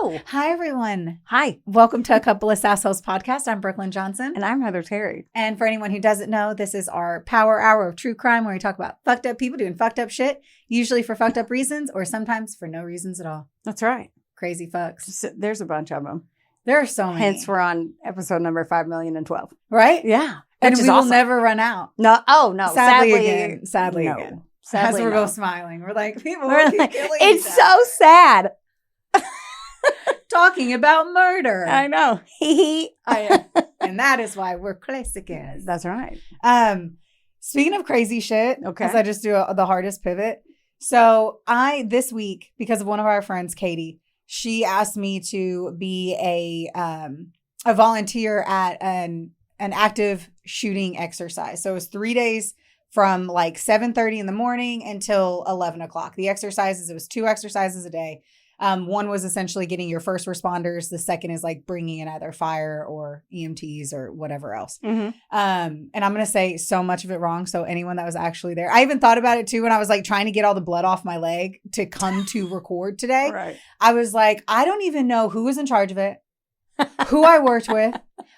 Hello. Hi, everyone. Hi. Welcome to A Couple of Sassholes podcast. I'm Brooklyn Johnson. And I'm Heather Terry. And for anyone who doesn't know, this is our power hour of true crime where we talk about fucked up people doing fucked up shit, usually for fucked up reasons or sometimes for no reasons at all. That's right. Crazy fucks. There's a bunch of them. There are so many. Hence, we're on episode number 5,012,000. Right? Yeah. And Which we is will awesome. never run out. No. Oh, no. Sadly again. Sadly no. again. Sadly, As we're no. both smiling. We're like, people We're are like, killing it's each so other. sad. Talking about murder. I know. And that is why we're classicans. That's right. Speaking of crazy shit, Okay. because I just do the hardest pivot. So this week, because of one of our friends, Katie, she asked me to be a volunteer at an active shooting exercise. So it was 3 days from like 7:30 in the morning until 11 o'clock. The exercises, it was 2 exercises a day. One was essentially getting your first responders. The second is like bringing in either fire or EMTs or whatever else. Mm-hmm. And I'm going to say so much of it wrong. So anyone that was actually there, I even thought about it too when I was like trying to get all the blood off my leg to come to record today. Right. I was like, I don't even know who was in charge of it, who I worked with,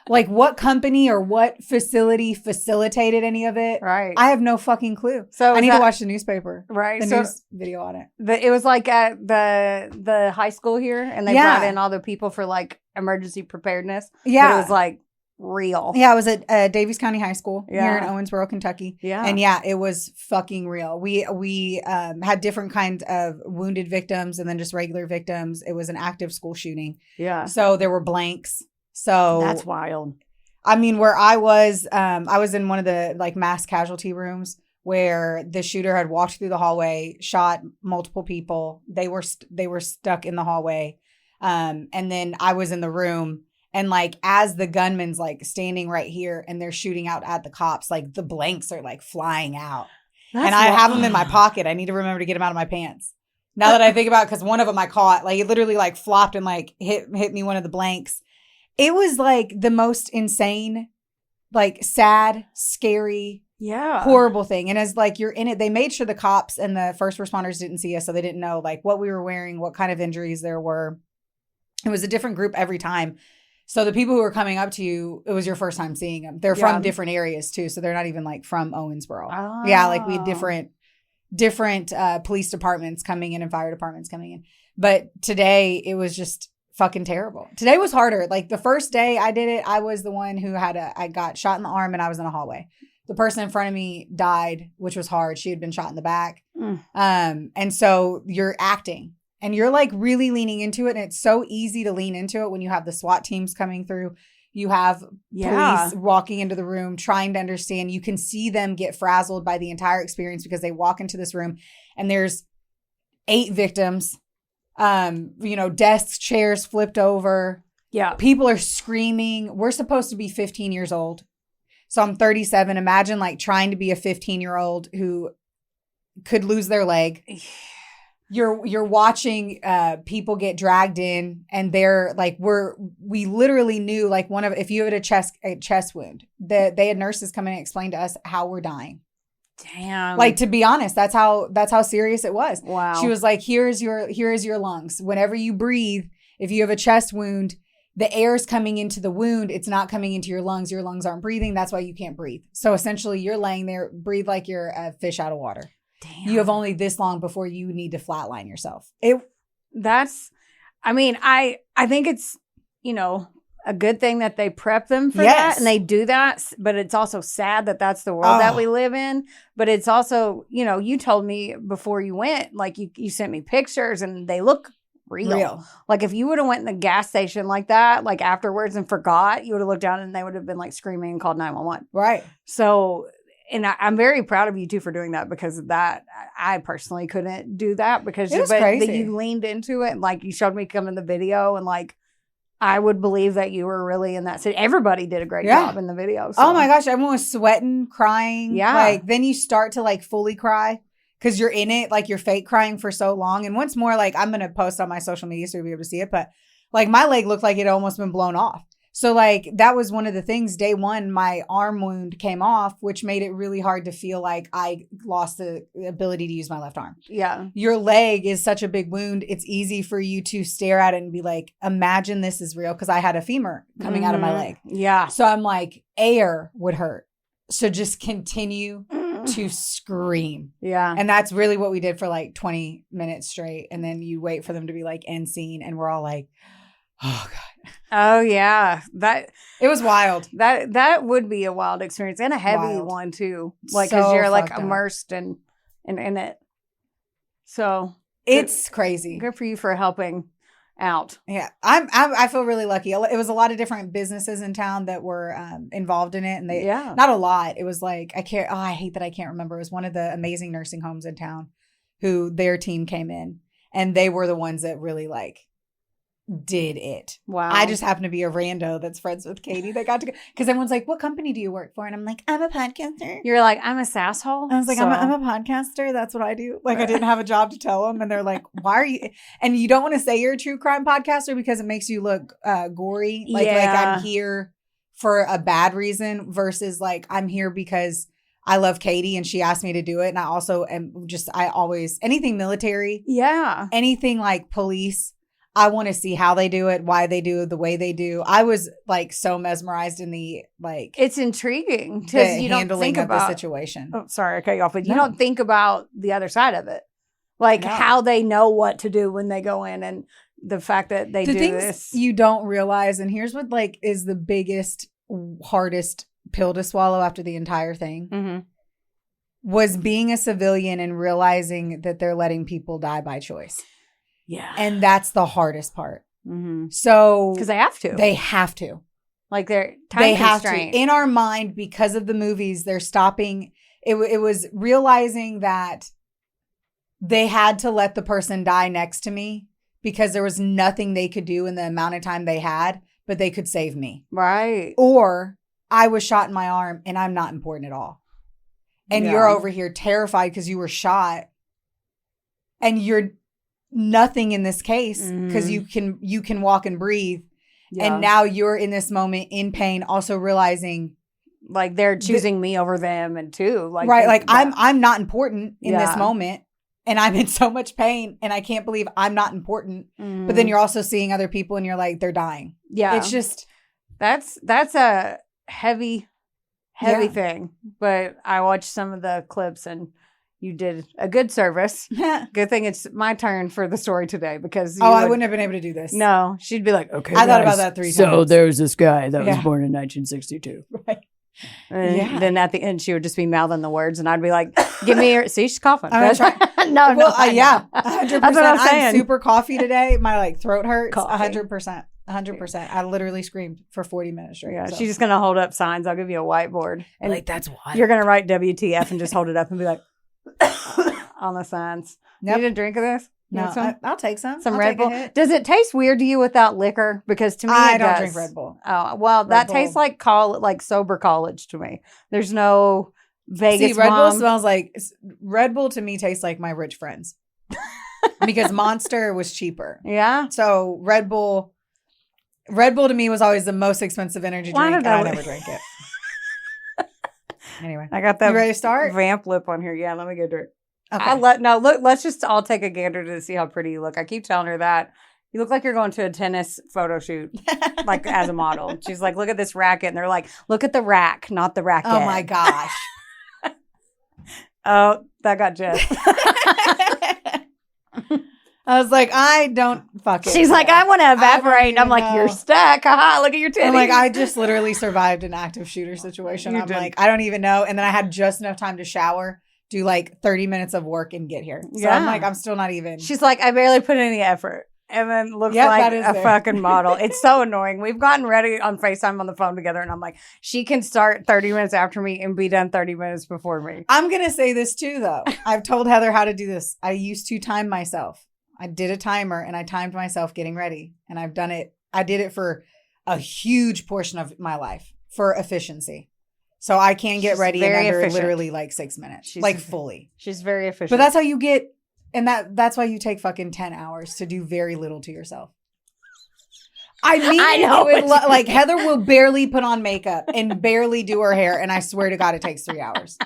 like what company or what facility facilitated any of it. Right. I have no fucking clue. So I need to watch the newspaper. Right. The So news video on it. it was like at the high school here, and they Yeah. brought in all the people for like emergency preparedned. Yeah. But it was like real. Yeah, I was at Davies County High School here in Yeah. Owensboro, Kentucky. Yeah. And yeah, it was fucking real. We had different kinds of wounded victims and then just regular victims. It was an active school shooting. Yeah. So there were blanks. So That's wild. I mean, where I was in one of the like mass casualty rooms where the shooter had walked through the hallway, shot multiple people. They were stuck in the hallway. And then I was in the room. And like, as the gunman's like standing right here and they're shooting out at the cops, like the blanks are like flying out. And I have them in my pocket. I need to remember to get them out of my pants. Now that I think about it, because one of them I caught, like it literally like flopped and like hit me one of the blanks. It was like the most insane, like sad, scary, Yeah. horrible thing. And as like you're in it, they made sure the cops and the first responders didn't see us. So they didn't know like what we were wearing, what kind of injuries there were. It was a different group every time. So the people who were coming up to you, it was your first time seeing them. They're from different areas too. So they're not even like from Owensboro. Oh. Yeah, like we had different police departments coming in and fire departments coming in. But today it was just fucking terrible. Today was harder. Like the first day I did it, I was the one who I got shot in the arm and I was in a hallway. The person in front of me died, which was hard. She had been shot in the back. And so you're acting. And you're like really leaning into it. And it's so easy to lean into it when you have the SWAT teams coming through. You have police walking into the room, trying to understand. You can see them get frazzled by the entire experience because they walk into this room and there's 8 victims, desks, chairs flipped over. Yeah. People are screaming. We're supposed to be 15 years old. So I'm 37. Imagine like trying to be a 15-year-old who could lose their leg. You're watching people get dragged in and they're like, we literally knew like if you had a chest wound, that they had nurses come in and explain to us how we're dying. Damn. Like, to be honest, that's how serious it was. Wow. She was like, here is your lungs. Whenever you breathe, if you have a chest wound, the air is coming into the wound. It's not coming into your lungs. Your lungs aren't breathing. That's why you can't breathe. So essentially you're laying there, breathe like you're a fish out of water. Damn. You have only this long before you need to flatline yourself. I think it's, a good thing that they prep them for that and they do that. But it's also sad that that's the world that we live in. But it's also, you told me before you went, like you sent me pictures and they look real. Like if you would have went in the gas station like that, like afterwards and forgot, you would have looked down and they would have been like screaming and called 911. Right. So, and I'm very proud of you too for doing that, because of that, I personally couldn't do that because crazy. You leaned into it. And like you showed me come in the video and like, I would believe that you were really in that city. Everybody did a great job in the video. So. Oh my gosh. Everyone was sweating, crying. Yeah. Like then you start to like fully cry because you're in it. Like you're fake crying for so long. And once more, like I'm going to post on my social media so you'll be able to see it. But like my leg looked like it had almost been blown off. So like that was one of the things. Day one, my arm wound came off, which made it really hard to feel like I lost the ability to use my left arm. Yeah. Your leg is such a big wound. It's easy for you to stare at it and be like, imagine this is real. Cause I had a femur coming out of my leg. Yeah. So I'm like, air would hurt. So just continue to scream. Yeah. And that's really what we did for like 20 minutes straight. And then you wait for them to be like end scene. And we're all like, oh God. Oh yeah, it was wild. That would be a wild experience and a heavy one too. Like because you're like immersed in it. So it's crazy. Good for you for helping out. Yeah, I feel really lucky. It was a lot of different businesses in town that were involved in it, and they not a lot. It was like I hate that I can't remember. It was one of the amazing nursing homes in town, who their team came in, and they were the ones that really like did it. Wow. I just happen to be a rando that's friends with Katie. They got to go because everyone's like, what company do you work for? And I'm like, I'm a podcaster. You're like, I'm a sasshole. I was like, I'm a podcaster. That's what I do. Like I didn't have a job to tell them. And they're like, why are you? And you don't want to say you're a true crime podcaster because it makes you look gory. Like I'm here for a bad reason versus like I'm here because I love Katie and she asked me to do it. And I also am I always, anything military. Yeah. Anything like police. I want to see how they do it, why they do it, the way they do. I was like so mesmerized in the like. It's intriguing because you don't think about the situation. Oh, sorry, I cut you off, but you don't think about the other side of it, like how they know what to do when they go in, and the fact that they do this. You don't realize, and here's what like is the biggest, hardest pill to swallow after the entire thing was being a civilian and realizing that they're letting people die by choice. Yeah. And that's the hardest part. So. Because they have to. They have to. Like they're time constrained. In our mind, because of the movies, they're stopping. It was realizing that they had to let the person die next to me because there was nothing they could do in the amount of time they had, but they could save me. Right. Or I was shot in my arm and I'm not important at all. And you're over here terrified because you were shot and you're nothing in this case because you can walk and breathe. And now you're in this moment in pain, also realizing like they're choosing me over them and too. Like I'm not important in this moment and I'm in so much pain and I can't believe I'm not important. But then you're also seeing other people and you're like, they're dying. Yeah. It's just that's a heavy thing. But I watched some of the clips and you did a good service. Good thing it's my turn for the story today because I wouldn't have been able to do this. No, she'd be like, okay. I thought about that 3 times. So there's this guy that was born in 1962. Right. And then at the end, she would just be mouthing the words, and I'd be like, "Give me your." See, she's coughing. I'm trying. 100%. That's what I'm saying. I'm super coffee today. My like throat hurts. 100%. 100%. I literally screamed for 40 minutes straight. Yeah, she's just gonna hold up signs. I'll give you a whiteboard, and like that's why you're gonna write WTF and just hold it up and be like on the signs. Yep. You need a drink of this? No, I'll take some. Some Red Bull. Does it taste weird to you without liquor? Because to me, I don't drink Red Bull. Oh well, that tastes like sober college to me. There's no Vegas. See, Red Bull smells like Red Bull to me tastes like my rich friends because Monster was cheaper. Yeah. So Red Bull to me was always the most expensive energy drink, and I never drank it. Anyway, I got that. You ready to start? Vamp lip on here. Yeah, let me go drink. Okay. Let's just all take a gander to see how pretty you look. I keep telling her that. You look like you're going to a tennis photo shoot, like as a model. She's like, look at this racket. And they're like, look at the rack, not the racket. Oh my gosh. Oh, that got Jess. I was like, I don't fuck it. She's like, I want to evaporate. And I'm like, you're stuck. Haha, look at your titties. I'm like, I just literally survived an active shooter situation. I'm like, I don't even know. And then I had just enough time to shower, do like 30 minutes of work and get here. So I'm like, I'm still not even. She's like, I barely put any effort. And then looks like a fucking model. It's so annoying. We've gotten ready on FaceTime on the phone together. And I'm like, she can start 30 minutes after me and be done 30 minutes before me. I'm going to say this too, though. I've told Heather how to do this. I used to time myself. I did a timer and I timed myself getting ready. And I've done it. I did it for a huge portion of my life for efficiency. So I can get ready in under literally like 6 minutes. Fully. She's very efficient. But that's how you get. And that's why you take fucking 10 hours to do very little to yourself. I mean, I know like Heather will barely put on makeup and barely do her hair. And I swear to God, it takes 3 hours.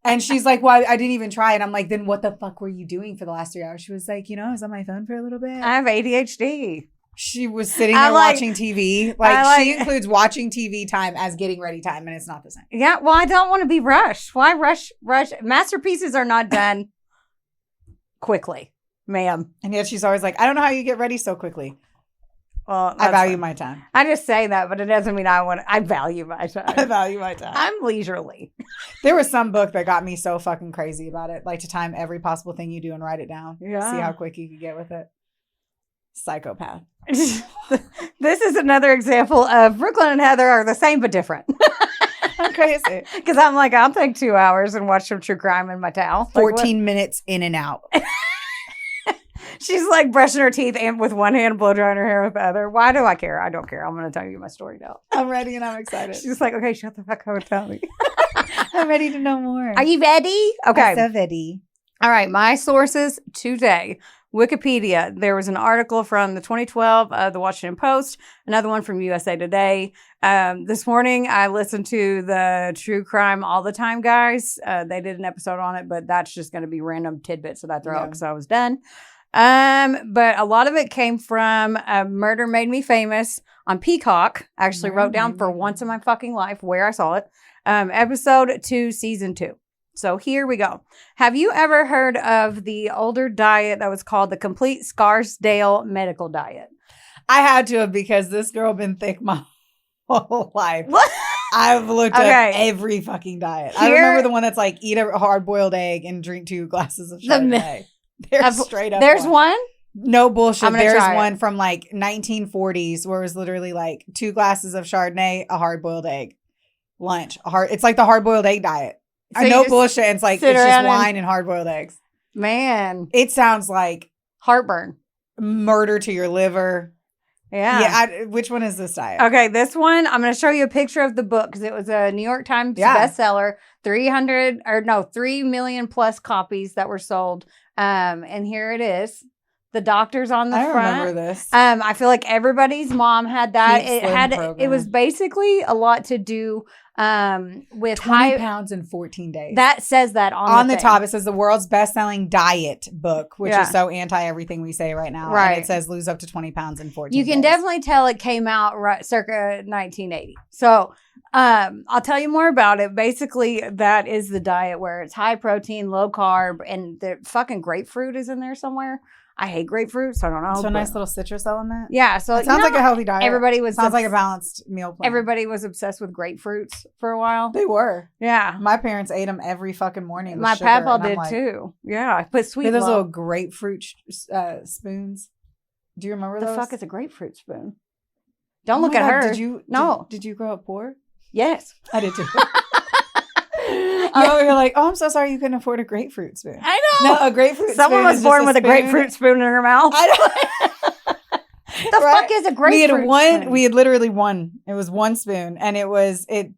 And she's like, well, I didn't even try. And I'm like, then what the fuck were you doing for the last 3 hours? She was like, I was on my phone for a little bit. I have ADHD. She was sitting there watching TV. She includes watching TV time as getting ready time. And it's not the same. Yeah. Well, I don't want to be rushed. Why rush? Masterpieces are not done quickly, ma'am. And yet she's always like, I don't know how you get ready so quickly. Well, I value my time. I just say that, but it doesn't mean I value my time. I value my time. I'm leisurely. There was some book that got me so fucking crazy about it. Like to time every possible thing you do and write it down. Yeah. See how quick you could get with it. Psychopath. This is another example of Brooklyn and Heather are the same but different. I'm crazy. Because I'm like, I'll take 2 hours and watch some true crime in my towel. 14 minutes in and out. She's like brushing her teeth and with one hand, blow drying her hair with the other. Why do I care? I don't care. I'm going to tell you my story now. I'm ready and I'm excited. She's like, okay, shut the fuck up and tell me. I'm ready to know more. Are you ready? Okay. I'm so ready. All right. My sources today. Wikipedia. There was an article from the 2012 The Washington Post, another one from USA Today. This morning, I listened to the True Crime All the Time guys. They did an episode on it, but that's just going to be random tidbits that I throw out because I was done. But a lot of it came from Murder Made Me Famous on Peacock. I actually wrote down for once in my fucking life where I saw it. Episode 2, season 2. So here we go. Have you ever heard of the older diet that was called the Complete Scarsdale Medical Diet? I had to have because this girl been thick my whole life. What? I've looked up every fucking diet. I remember the one that's like eat a hard-boiled egg and drink 2 glasses of Chardonnay. There's straight up. There's one? No bullshit. There's one from like 1940s where it was literally like 2 glasses of Chardonnay, a hard-boiled egg, lunch. It's like the hard-boiled egg diet. So I know bullshit. It's like it's just wine and hard-boiled eggs. Man, it sounds like heartburn, murder to your liver. Yeah. Which one is this diet? Okay, this one I'm going to show you a picture of the book because it was a New York Times bestseller. 3 million plus copies that were sold. And here it is. The doctors on the front. I remember this. I feel like everybody's mom had that. It was basically a lot to do with 20 pounds in 14 days. That says that on the top. It says the world's best-selling diet book, which is so anti everything we say right now. Right. And it says lose up to 20 pounds in 14 days. You can definitely tell it came out circa 1980. So I'll tell you more about it. Basically, that is the diet where it's high protein, low carb, and the fucking grapefruit is in there somewhere. I hate grapefruit, so I don't know. So a nice little citrus element. Yeah, so it sounds like a healthy diet. Sounds like a balanced meal plan. Everybody was obsessed with grapefruits for a while. They were. Yeah. My parents ate them every fucking morning. My papa did too. Yeah, I put sweet. Those little grapefruit spoons. Do you remember those? The fuck is a grapefruit spoon? Don't look at her. Did you grow up poor? Yes, I did too. You're like, oh, I'm so sorry you couldn't afford a grapefruit spoon. I know. No, a grapefruit Someone was born with a grapefruit spoon in her mouth. The fuck is a grapefruit spoon? We had literally one. It was one spoon. And it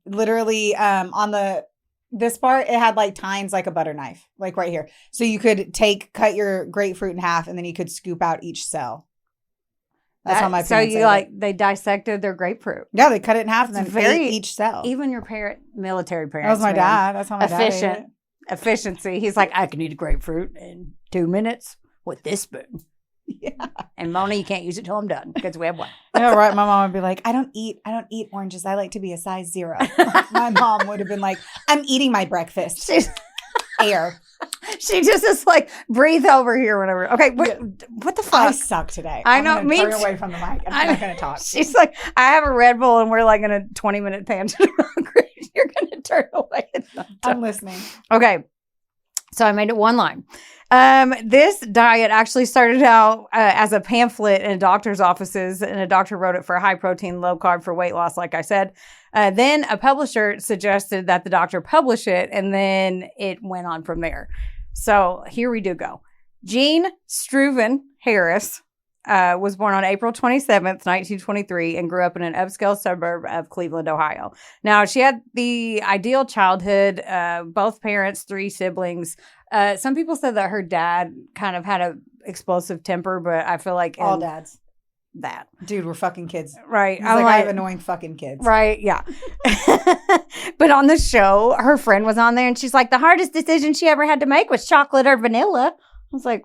literally, on this part, it had like tines like a butter knife, like right here. So you could cut your grapefruit in half and then you could scoop out each cell. That's how my parents they dissected their grapefruit. Yeah, they cut it in half and then ate each cell. Even your military parents. That was my dad. That's how my dad ate it. Efficiency. He's like, I can eat a grapefruit in 2 minutes with this spoon. Yeah. And Mona, you can't use it till I'm done because we have one. Yeah, right. My mom would be like, I don't eat oranges. I like to be a size 0. My mom would have been like, I'm eating my breakfast. Air. She just is like, breathe over here whenever. Okay, what the fuck? I suck today. I know. Me turn away from the mic. I'm not going to talk. She's like, I have a Red Bull and we're like in a 20-minute tangent. You're going to turn away. I'm listening. Okay. So I made it one line. This diet actually started out as a pamphlet in doctor's offices, and a doctor wrote it for high protein, low carb for weight loss, like I said. Then a publisher suggested that the doctor publish it, and then it went on from there. So here we do go. Jean Struven Harris was born on April 27th, 1923, and grew up in an upscale suburb of Cleveland, Ohio. Now, she had the ideal childhood, both parents, 3 siblings. Some people said that her dad kind of had an explosive temper, but I feel like all dads. that. Dude, we're fucking kids. Right. He's like, I have annoying fucking kids. Right. Yeah. But on the show, her friend was on there and she's like, the hardest decision she ever had to make was chocolate or vanilla. I was like,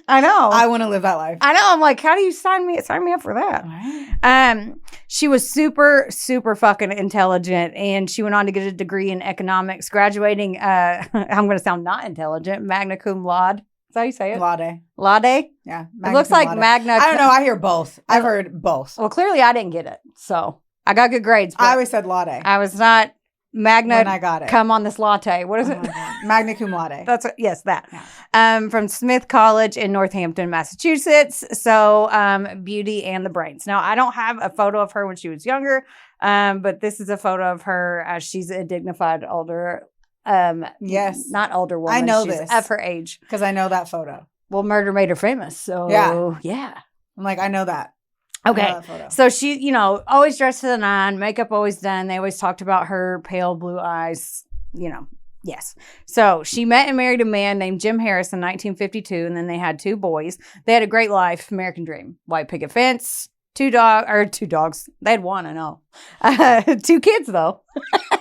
I know. I want to live that life. I know. I'm like, how do you sign me up for that? Right. She was super, super fucking intelligent, and she went on to get a degree in economics, graduating, I'm going to sound not intelligent, magna cum laude. Is that how you say it? Laude. Laude? Yeah. It looks like magna. I don't know. I hear both. I've heard both. Well, clearly I didn't get it, so I got good grades. I always said laude. I was not magna. When I got it. Come on this latte. What is it? Magna cum laude. That's yes, that. Yeah. From Smith College in Northampton, Massachusetts. So, Beauty and the Brains. Now, I don't have a photo of her when she was younger, but this is a photo of her as she's a dignified older. Yes, not older woman. I know she's this of her age because I know that photo. Well, murder made her famous. So yeah. I'm like, I know that. Okay. So she, always dressed to the nine, makeup always done. They always talked about her pale blue eyes, Yes. So she met and married a man named Jim Harris in 1952, and then they had 2 boys. They had a great life, American dream. White picket fence, 2 dogs. They had 1, I know. 2 kids, though.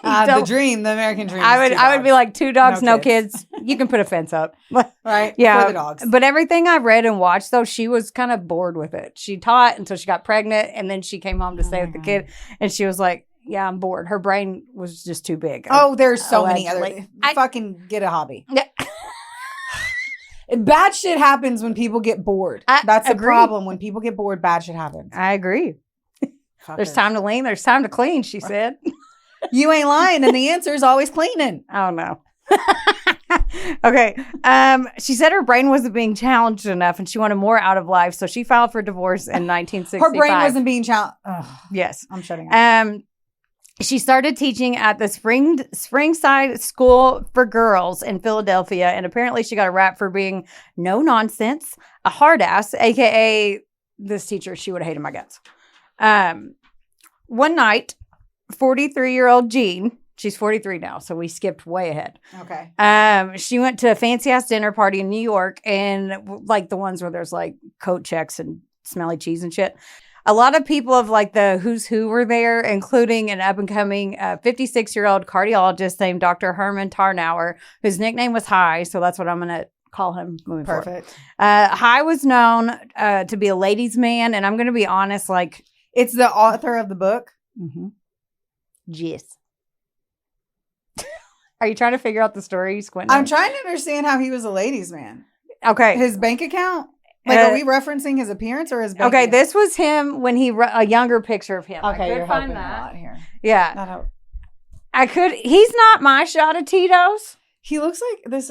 The dream, the American dream. I would be like 2 dogs, no kids. You can put a fence up. Right? Yeah. For the dogs. But everything I read and watched, though, she was kind of bored with it. She taught until she got pregnant, and then she came home to stay with the kid, and she was like, yeah, I'm bored. Her brain was just too big. Oh, there's so many other. Fucking get a hobby. Yeah. Bad shit happens when people get bored. That's the problem. When people get bored, bad shit happens. I agree. There's time to lean. There's time to clean, she said. You ain't lying. And the answer is always cleaning. Oh, no. Okay. She said her brain wasn't being challenged enough and she wanted more out of life. So she filed for divorce in 1965. Her brain wasn't being challenged. Yes. I'm shutting up. She started teaching at the Springside School for Girls in Philadelphia, and apparently she got a rap for being no nonsense, a hard ass, aka this teacher, she would have hated my guts. One night, 43-year-old Jean, she's 43 now, so we skipped way ahead. Okay. She went to a fancy ass dinner party in New York, and like the ones where there's like coat checks and smelly cheese and shit. A lot of people of like the who's who were there, including an up-and-coming 56-year-old cardiologist named Dr. Herman Tarnower, whose nickname was High, so that's what I'm going to call him moving forward. Perfect. High was known to be a ladies' man, and I'm going to be honest, like... It's the author of the book? Mm-hmm. Yes. Are you trying to figure out the story? I'm trying to understand how he was a ladies' man. Okay. His bank account? Like, are we referencing his appearance or his bank account? This was him when a younger picture of him. Okay, you're helping that a lot here. Yeah. He's not my shot of Tito's. He looks like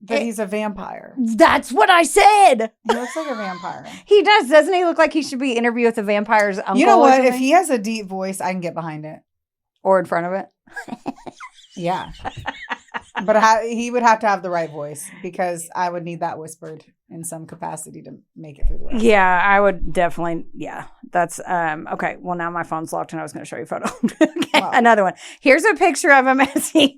he's a vampire. That's what I said. He looks like a vampire. He does. Doesn't he look like he should be interviewed with the vampire's uncle? You know what? If he has a deep voice, I can get behind it. Or in front of it. Yeah. But he would have to have the right voice because I would need that whispered in some capacity to make it through the rest. Yeah, I would definitely. Yeah, that's okay. Well, now my phone's locked and I was going to show you a photo. Okay, wow. Another one. Here's a picture of him as he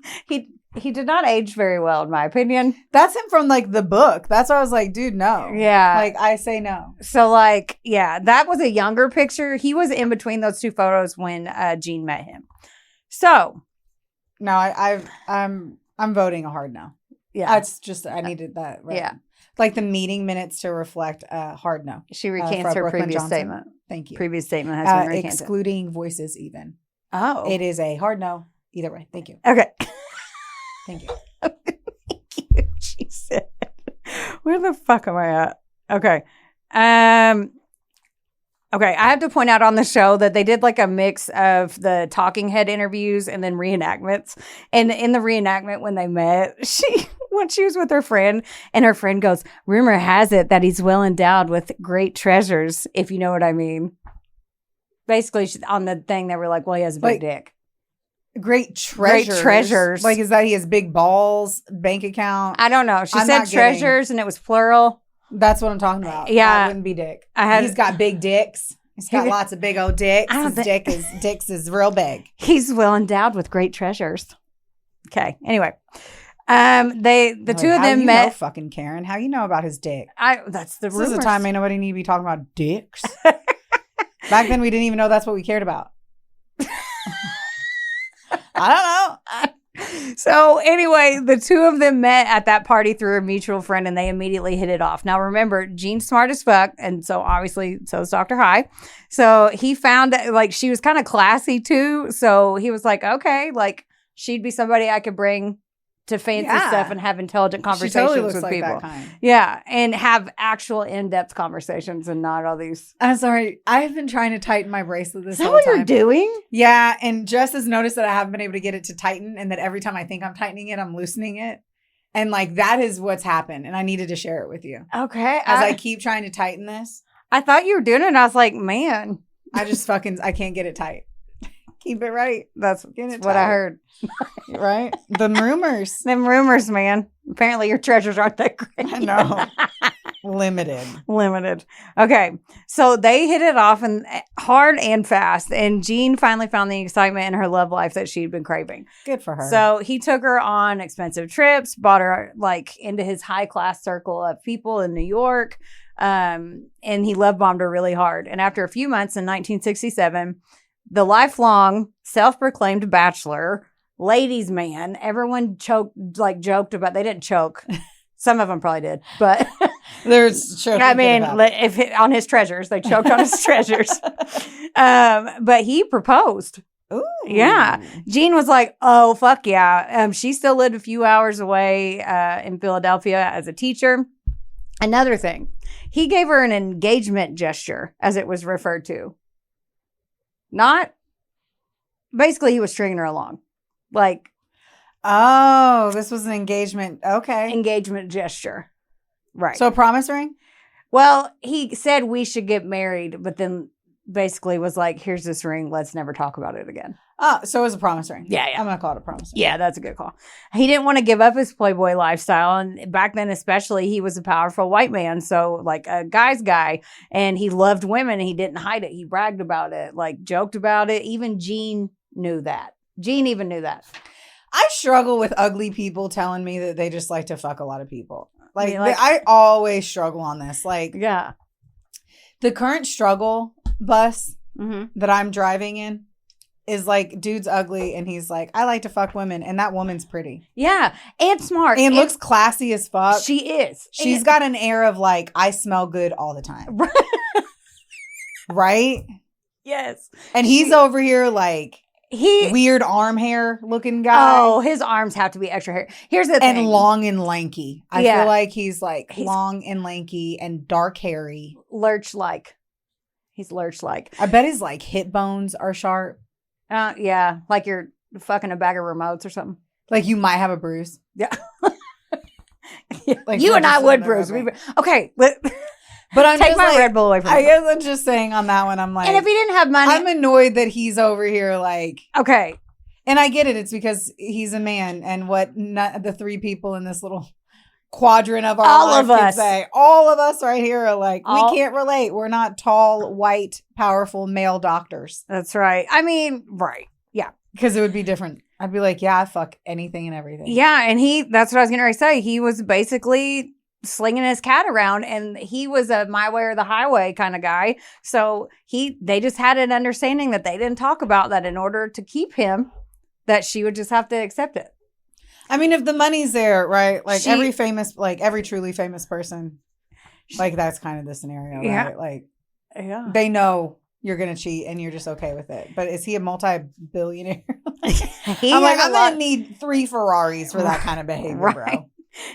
did not age very well, in my opinion. That's him from like the book. That's why I was like, dude, no. Yeah. Like I say no. So like, yeah, that was a younger picture. He was in between those 2 photos when Jean met him. So. No, I'm voting a hard no. Yeah. That's just, I needed that. Right. Yeah. Like the meeting minutes to reflect hard no. She recants her previous statement. Thank you. Previous statement has been recanted. Excluding voices even. Oh. It is a hard no either way. Thank you. Okay. Thank you. Thank you, she said. Where the fuck am I at? Okay. Okay, I have to point out on the show that they did like a mix of the talking head interviews and then reenactments. And in the reenactment when they met, when she was with her friend, and her friend goes, rumor has it that he's well endowed with great treasures, if you know what I mean. Basically, on the thing, they were like, well, he has a big dick. Great treasures. Great treasures. Like, is that he has big balls, bank account? I don't know. She said treasures and it was plural. That's what I'm talking about. Yeah. That wouldn't be dick. He's got big dicks. He's got lots of big old dicks. His dicks is real big. He's well endowed with great treasures. Okay. Anyway. The two of them met. met. Fucking Karen, how you know about his dick? That's the This rumors. is a time ain't nobody need to be talking about dicks. Back then, we didn't even know that's what we cared about. I don't know. So anyway, the two of them met at that party through a mutual friend, and they immediately hit it off. Now remember, Jean's smart as fuck, and so obviously so is Dr. High. So he found like she was kind of classy too. So he was like, okay, like she'd be somebody I could bring to fancy stuff and have intelligent conversations totally with like people. That kind. Yeah, and have actual in-depth conversations and not all these. I'm sorry, I have been trying to tighten my bracelet this whole Is that time. what you're doing? Yeah, and Jess has noticed that I haven't been able to get it to tighten, and that every time I think I'm tightening it, I'm loosening it. And like that is what's happened, and I needed to share it with you. Okay. As I keep trying to tighten this. I thought you were doing it, and I was like, man. I can't get it tight. Keep it right. That's what I heard. Right? The rumors. Them rumors, man. Apparently your treasures aren't that great. I know. Limited. Okay. So they hit it off and hard and fast. And Jean finally found the excitement in her love life that she'd been craving. Good for her. So he took her on expensive trips, brought her like into his high class circle of people in New York. And he love bombed her really hard. And after a few months in 1967, the lifelong self-proclaimed bachelor, ladies' man, everyone joked about, they didn't choke. Some of them probably did, but there's choking. I mean, on his treasures, they choked on his treasures. But he proposed. Ooh. Yeah. Jean was like, oh, fuck yeah. She still lived a few hours away in Philadelphia as a teacher. Another thing, he gave her an engagement gesture, as it was referred to. Basically, he was stringing her along. Like, oh, this was an engagement. Okay. Engagement gesture. Right. So a promise ring? Well, he said we should get married, but then basically was like, here's this ring. Let's never talk about it again. Oh, so it was a promise ring. Yeah. I'm going to call it a promise ring. Yeah, that's a good call. He didn't want to give up his Playboy lifestyle. And back then, especially, he was a powerful white man. So like a guy's guy, and he loved women. And he didn't hide it. He bragged about it, like joked about it. Even Jean knew that. Jean even knew that. I struggle with ugly people telling me that they just like to fuck a lot of people. I always struggle on this. Like, yeah. The current struggle bus that I'm driving in is like, dude's ugly, and he's like, I like to fuck women, and that woman's pretty. Yeah, and smart. And looks classy as fuck. She is. She's got an air of like, I smell good all the time. Right? Yes. And he's over here like, weird arm hair looking guy. Oh, his arms have to be extra hair. Here's the thing. And long and lanky. I feel like he's long and lanky and dark hairy. Lurch-like. He's lurch-like. I bet his like hip bones are sharp. Yeah. Like you're fucking a bag of remotes or something. Like you might have a bruise. Yeah. Like you and I would bruise. Okay. But I'm take just my like, Red Bull away from me. I guess I'm just saying on that one, I'm like, and if he didn't have money, I'm annoyed that he's over here like, okay. And I get it. It's because he's a man, and what the three people in this little quadrant of our life can say. All of us right here are like, we can't relate. We're not tall, white, powerful male doctors. That's right. I mean, right. Yeah. Because it would be different. I'd be like, yeah, I fuck anything and everything. Yeah. And that's what I was going to say. He was basically slinging his cat around, and he was a my way or the highway kind of guy. So they just had an understanding that they didn't talk about that in order to keep him, that she would just have to accept it. I mean, if the money's there, right? Like every truly famous person, like that's kind of the scenario, right? Like, they know you're going to cheat and you're just okay with it. But is he a multi-billionaire? I'm going to need 3 Ferraris for that kind of behavior, bro.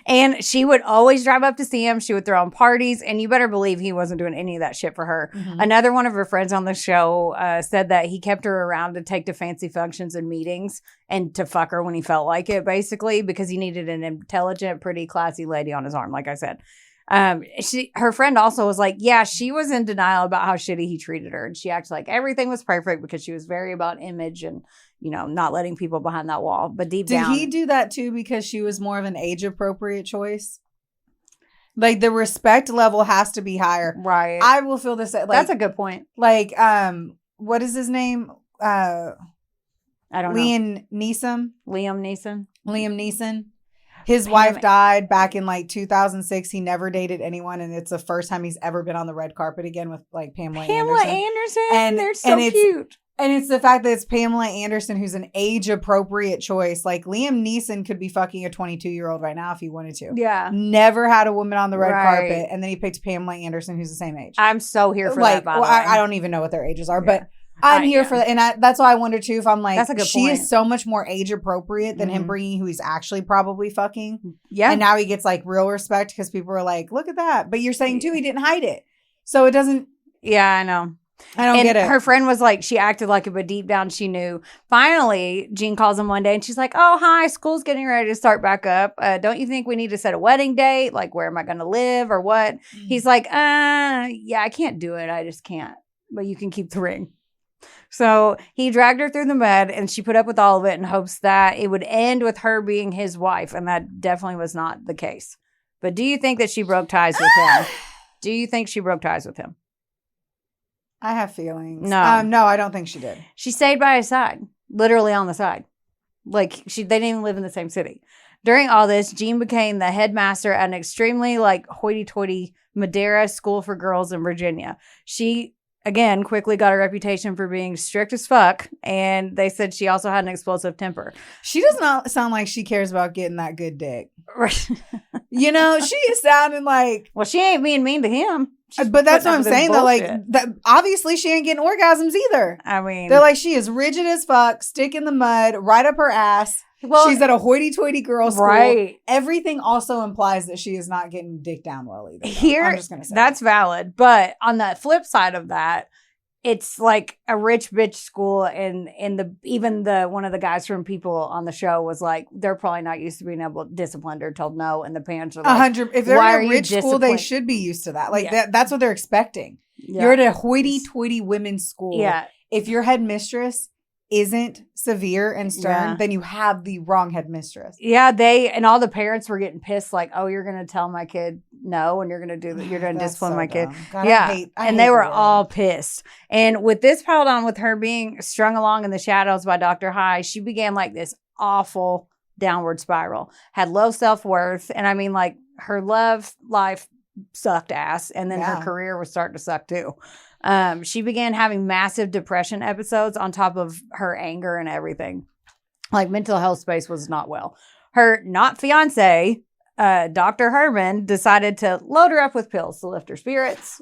And she would always drive up to see him. She would throw him parties, and you better believe he wasn't doing any of that shit for her. Mm-hmm. Another one of her friends on the show said that he kept her around to take to fancy functions and meetings and to fuck her when he felt like it, basically, because he needed an intelligent, pretty, classy lady on his arm, like I said. Her friend also was like, yeah, she was in denial about how shitty he treated her. And she acted like everything was perfect because she was very about image and, not letting people behind that wall. But deep down. Did he do that too because she was more of an age appropriate choice? Like the respect level has to be higher. Right. I will feel this. Like, that's a good point. Like, what is his name? I don't know. Liam Neeson. Liam Neeson. His wife died back in like 2006. He never dated anyone, and it's the first time he's ever been on the red carpet again with like Pamela Anderson. And they're so cute. And it's the fact that it's Pamela Anderson who's an age-appropriate choice. Like, Liam Neeson could be fucking a 22-year-old right now if he wanted to. Yeah. Never had a woman on the red carpet. And then he picked Pamela Anderson, who's the same age. I'm so here for that, by the way. I don't even know what their ages are, but I'm here for that. And that's why I wonder, too, if I'm like, that's a good she point. is so much more age-appropriate than him bringing who he's actually probably fucking. Yeah. And now he gets, like, real respect because people are like, look at that. But you're saying, too, he didn't hide it. So it doesn't. Yeah, I know. I don't get it. Her friend was like, she acted like it, but deep down she knew. Finally, Jean calls him one day and she's like, oh, hi, school's getting ready to start back up. Don't you think we need to set a wedding date? Like, where am I going to live or what? He's like, yeah, I can't do it. I just can't. But you can keep the ring. So he dragged her through the mud and she put up with all of it in hopes that it would end with her being his wife. And that definitely was not the case. But do you think that she broke ties with him? Do you think she broke ties with him? I have feelings. No. No, I don't think she did. She stayed by his side, literally on the side. Like, they didn't even live in the same city. During all this, Jean became the headmaster at an extremely, like, hoity-toity Madeira school for girls in Virginia. She, again, quickly got a reputation for being strict as fuck, and they said she also had an explosive temper. She does not sound like she cares about getting that good dick. You know, she is sounding like... Well, she ain't being mean to him. But that's what I'm saying, though. Like, obviously, she ain't getting orgasms either. I mean... They're like, she is rigid as fuck, stick in the mud, right up her ass. Well, she's at a hoity-toity girls' school. Right. Everything also implies that she is not getting dick down well either. Here, I'm just gonna say that's valid. But on the flip side of that, it's like a rich bitch school, and even one of the guys from People on the show was like, they're probably not used to being able to disciplined or told no, and the parents are like, 100. If they're in a rich school, they should be used to that. Like that's what they're expecting. Yeah. You're at a hoity-toity women's school. Yeah. If your headmistress isn't severe and stern, then you have the wrong headmistress. Yeah, and all the parents were getting pissed, like, oh, you're going to tell my kid no, and you're going to discipline my kid. God, yeah, and they were all pissed. And with this piled on with her being strung along in the shadows by Dr. High, she began like this awful downward spiral, had low self-worth, and I mean, like, her love life sucked ass, and then her career was starting to suck too. She began having massive depression episodes on top of her anger and everything. Like, mental health space was not well. Her not fiance, Dr. Herman, decided to load her up with pills to lift her spirits.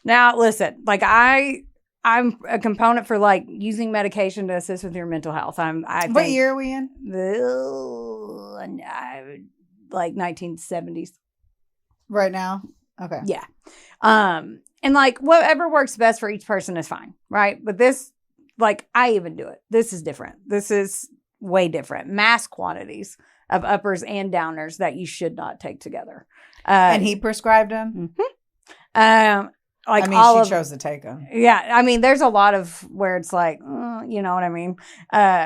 Now, listen, like, I'm a component for like using medication to assist with your mental health. What year are we in? Like 1970s. Right now? Okay. Yeah. And like, whatever works best for each person is fine, right? But this, like, I even do it. This is different. This is way different. Mass quantities of uppers and downers that you should not take together. And he prescribed them? Mm-hmm. Like, I mean, she chose to take them. Yeah. I mean, there's a lot of where it's like, you know what I mean?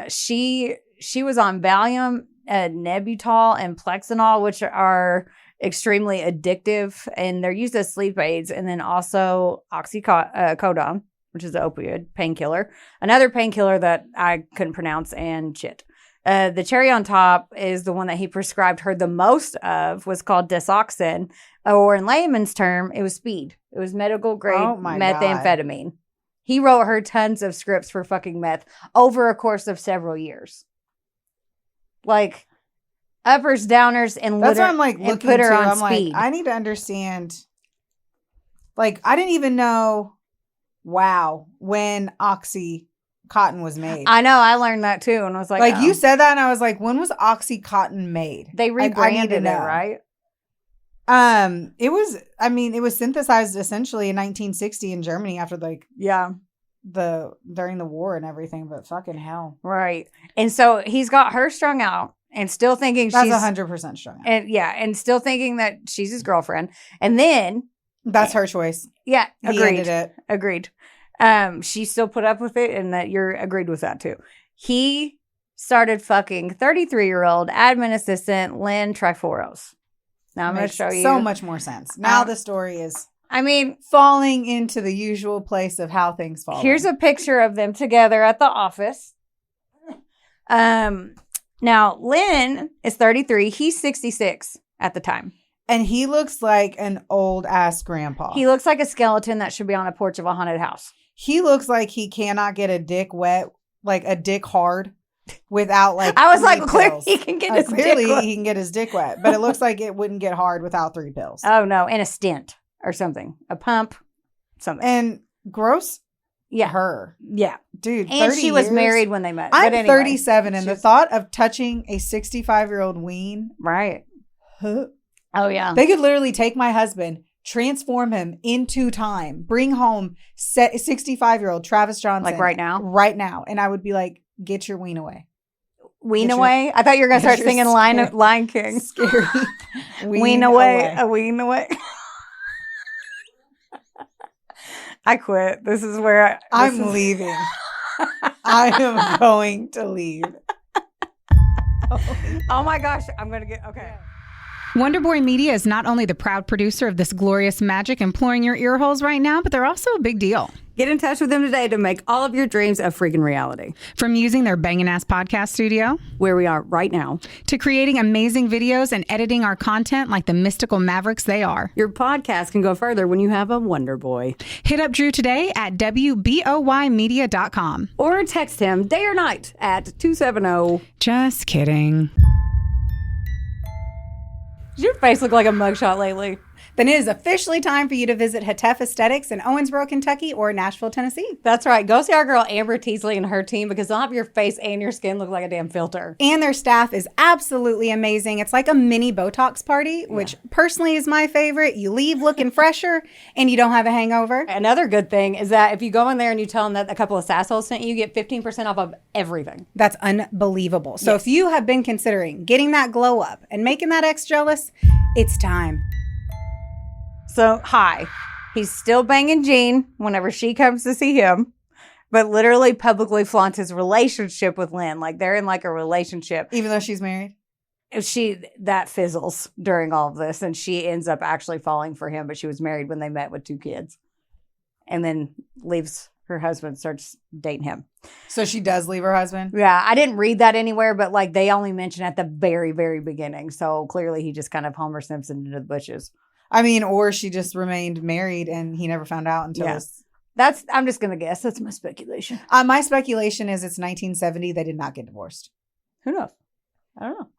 She was on Valium, Nebutol, and Plexinol, which are extremely addictive, and they're used as sleep aids, and then also oxycodone, which is an opioid painkiller, another painkiller that I couldn't pronounce, and shit. The cherry on top is the one that he prescribed her the most of, was called Desoxyn, or in layman's term, it was speed. It was medical grade methamphetamine. God. He wrote her tons of scripts for fucking meth over a course of several years. Like, uppers, downers, and that's what I'm like looking put her to. on I'm speed. Like, I need to understand. Like, I didn't even know. Wow, when Oxycontin was made. I know. I learned that too, and I was like, you said that, and I was like, when was Oxycontin made? They rebranded it, right? It was synthesized essentially in 1960 in Germany after during the war and everything. But fucking hell, right? And so he's got her strung out. And still thinking that's 100% strong. And still thinking that she's his girlfriend. And then that's her choice. Yeah, agreed. He ended it. Agreed. She still put up with it, and that you're agreed with that too. He started fucking 33-year-old admin assistant Lynn Triforos. Now I'm going to show you so much more sense. Now the story is, I mean, falling into the usual place of how things fall. Here's a picture of them together at the office. Now, Lynn is 33. He's 66 at the time. And he looks like an old ass grandpa. He looks like a skeleton that should be on a porch of a haunted house. He looks like he cannot get a dick wet, like a dick hard, without like. I was like, clearly he can get his clearly dick wet. He can get his dick wet, but it looks like it wouldn't get hard without 3 pills. Oh no, and a stent or something, a pump, something. And gross. Yeah, her. Yeah, dude. And she was married when they met. I'm but anyway, 37, and the thought of touching a 65-year-old ween, right? Huh. Oh yeah, they could literally take my husband, transform him into time, bring home 65-year-old Travis Johnson, like right now, and I would be like, "Get your ween away, ween away." I thought you were gonna start singing Lion King. Scary, ween away, a ween away. I quit. This is where I'm leaving. I am going to leave. Oh my gosh, I'm gonna get okay. Wonderboy Media is not only the proud producer of this glorious magic imploring your ear holes right now, but they're also a big deal. Get in touch with them today to make all of your dreams a freaking reality. From using their bangin' ass podcast studio, where we are right now, to creating amazing videos and editing our content like the mystical mavericks they are. Your podcast can go further when you have a Wonder Boy. Hit up Drew today at WBOYmedia.com. Or text him day or night at 270. Just kidding. Does your face look like a mugshot lately? Then it is officially time for you to visit Hetef Aesthetics in Owensboro, Kentucky or Nashville, Tennessee. That's right. Go see our girl Amber Teasley and her team because they'll have your face and your skin look like a damn filter. And their staff is absolutely amazing. It's like a mini Botox party, which personally is my favorite. You leave looking fresher and you don't have a hangover. Another good thing is that if you go in there and you tell them that a couple of sassholes sent you, you get 15% off of everything. That's unbelievable. So if you have been considering getting that glow up and making that ex jealous, it's time. So, hi. He's still banging Jean whenever she comes to see him, but literally publicly flaunts his relationship with Lynn. Like, they're in, like, a relationship. Even though she's married? That fizzles during all of this, and she ends up actually falling for him, but she was married when they met with 2 kids. And then leaves her husband, starts dating him. So she does leave her husband? Yeah, I didn't read that anywhere, but, like, they only mention at the very, very beginning. So, clearly, he just kind of Homer Simpson into the bushes. I mean, or she just remained married and he never found out until I'm just going to guess. That's my speculation. My speculation is it's 1970. They did not get divorced. Who knows? I don't know.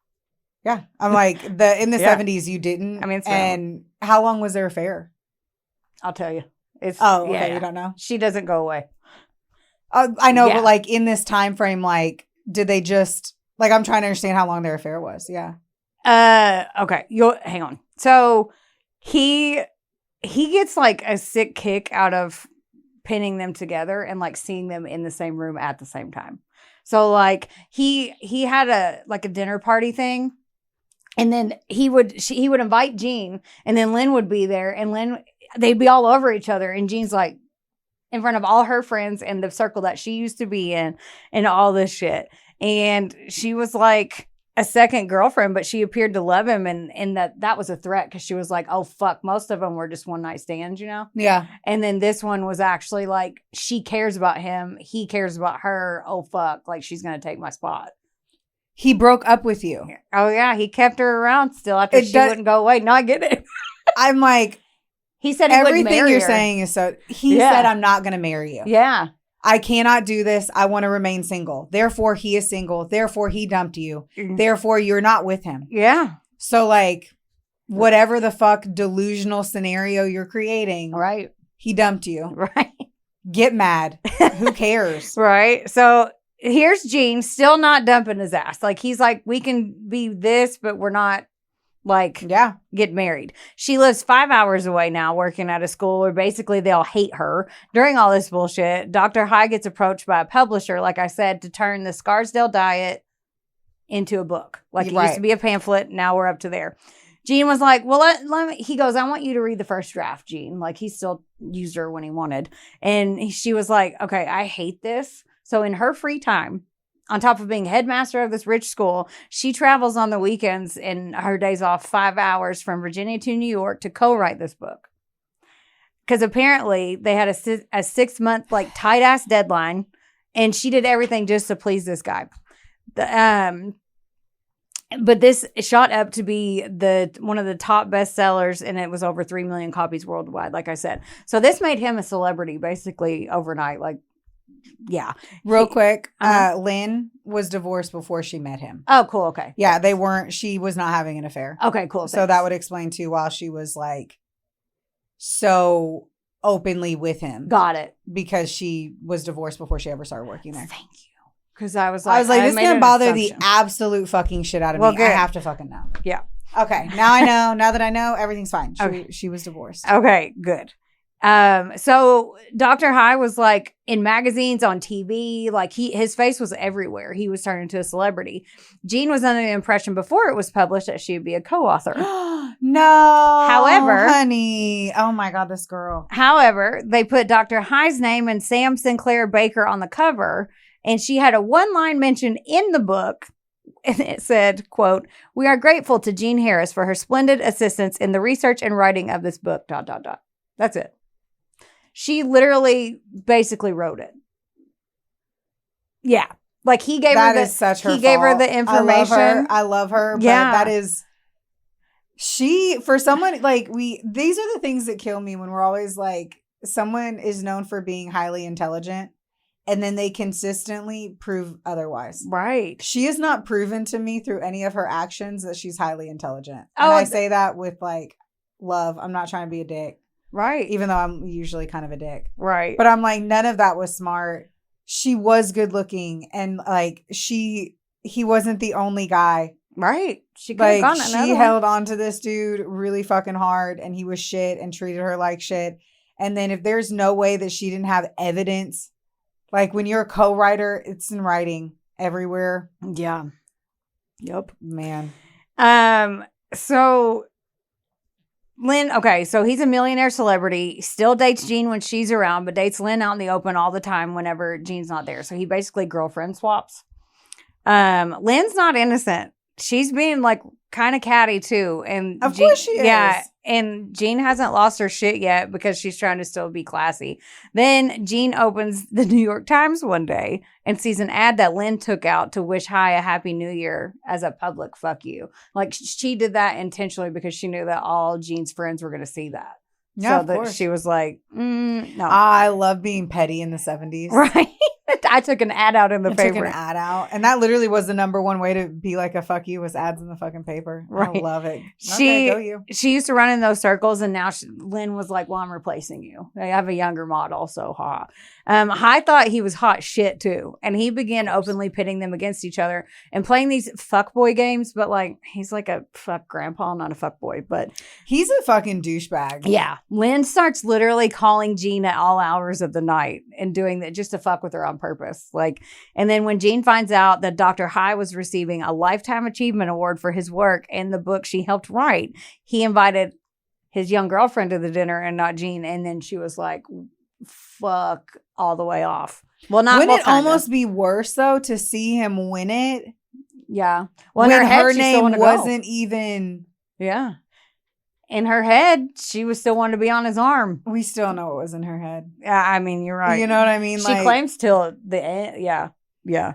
Yeah. I'm like, in the 70s, you didn't. I mean, and how long was their affair? I'll tell you. It's okay. You don't know? She doesn't go away. I know, but like in this time frame, like, did they just, like, I'm trying to understand how long their affair was. Yeah. Okay. Hang on. So, He gets like a sick kick out of pinning them together and like seeing them in the same room at the same time. So like he had a dinner party thing, and then he would invite Jean, and then Lynn would be there, and they'd be all over each other, and Jean's like in front of all her friends and the circle that she used to be in and all this shit. And she was like a second girlfriend, but she appeared to love him, and that was a threat because she was like, oh fuck, most of them were just one night stands, you know? Yeah. And then this one was actually like, she cares about him, he cares about her. Oh fuck, like she's gonna take my spot. He broke up with you. Oh yeah, he kept her around still after she wouldn't go away. No, I get it. I'm like, he said he everything you're saying is so. He said, I'm not gonna marry you. Yeah. I cannot do this. I want to remain single. Therefore, he is single. Therefore, he dumped you. Therefore, you're not with him. Yeah. So, like, whatever the fuck delusional scenario you're creating, right? He dumped you. Right. Get mad. Who cares? Right. So, here's Gene still not dumping his ass. Like, he's like, we can be this, but we're not, like, get married. She lives 5 hours away now working at a school where basically they all hate her. During all this bullshit, Dr. High gets approached by a publisher, like I said, to turn the Scarsdale Diet into a book. Like, it used to be a pamphlet. Now we're up to there. Gene was like, well, let me, he goes, I want you to read the first draft, Gene. Like, he still used her when he wanted. And she was like, okay, I hate this. So in her free time, on top of being headmaster of this rich school, she travels on the weekends and her days off 5 hours from Virginia to New York to co-write this book. Because apparently they had a 6-month like tight ass deadline, and she did everything just to please this guy. But this shot up to be one of the top bestsellers, and it was over 3 million copies worldwide, like I said. So this made him a celebrity basically overnight. Like, yeah. Real quick, Lynn was divorced before she met him. Oh, cool. Okay. Yeah, she was not having an affair. Okay, cool. So that would explain too why she was like so openly with him. Got it. Because she was divorced before she ever started working there. Thank you. Because I was like, this is going to bother the absolute fucking shit out of me. Good. I have to fucking know. Yeah. Okay. Now I know. Now that I know, everything's fine. She was divorced. Okay, good. So Dr. High was like in magazines, on TV, like his face was everywhere. He was turning into a celebrity. Jean was under the impression before it was published that she would be a co-author. No. However, honey. Oh my God, this girl. However, they put Dr. High's name and Sam Sinclair Baker on the cover, and she had a one-line mention in the book. And it said, quote, "We are grateful to Jean Harris for her splendid assistance in the research and writing of this book, ... That's it. She literally basically wrote it. Yeah. Like he gave her the information. I love her. Yeah. But that is for someone like these are the things that kill me when we're always like, someone is known for being highly intelligent and then they consistently prove otherwise. Right. She has not proven to me through any of her actions that she's highly intelligent. And I say that with like love. I'm not trying to be a dick. Right. Even though I'm usually kind of a dick. Right. But I'm like, none of that was smart. She was good looking and like he wasn't the only guy. Right. She could have gone another one. She held on to this dude really fucking hard and he was shit and treated her like shit. And then if there's no way that she didn't have evidence, like when you're a co-writer, it's in writing everywhere. Yeah. Yep. Man. So Lynn, okay, so he's a millionaire celebrity, still dates Jean when she's around, but dates Lynn out in the open all the time whenever Jean's not there. So he basically girlfriend swaps. Lynn's not innocent. She's being like kind of catty too. And of course she is. Yeah. And Jean hasn't lost her shit yet because she's trying to still be classy. Then Jean opens the New York Times one day and sees an ad that Lynn took out to wish High a happy new year as a public fuck you. Like she did that intentionally because she knew that all Jean's friends were going to see that. Yeah, so that she was like, no. I love being petty in the 70s. Right. I took an ad out in the paper. Took an ad out. And that literally was the number one way to be like a fuck you was ads in the fucking paper. Right. I love it. She used to run in those circles and now Lynn was like, well, I'm replacing you. I have a younger model, so ha. High thought he was hot shit too. And he began openly pitting them against each other and playing these fuckboy games. But like, he's like a fuck grandpa, not a fuckboy. But he's a fucking douchebag. Yeah. Lynn starts literally calling Jean at all hours of the night and doing that just to fuck with her on purpose. Like, and then when Jean finds out that Dr. High was receiving a Lifetime Achievement Award for his work and the book she helped write, he invited his young girlfriend to the dinner and not Jean. And then she was like, fuck all the way off. Well, not wouldn't it almost be worse though to see him win it? Yeah. Well, when her name wasn't even. Yeah. In her head, she was still wanting to be on his arm. We still know what was in her head. Yeah, I mean, you're right. You know what I mean? She claims till the end. Yeah. Yeah.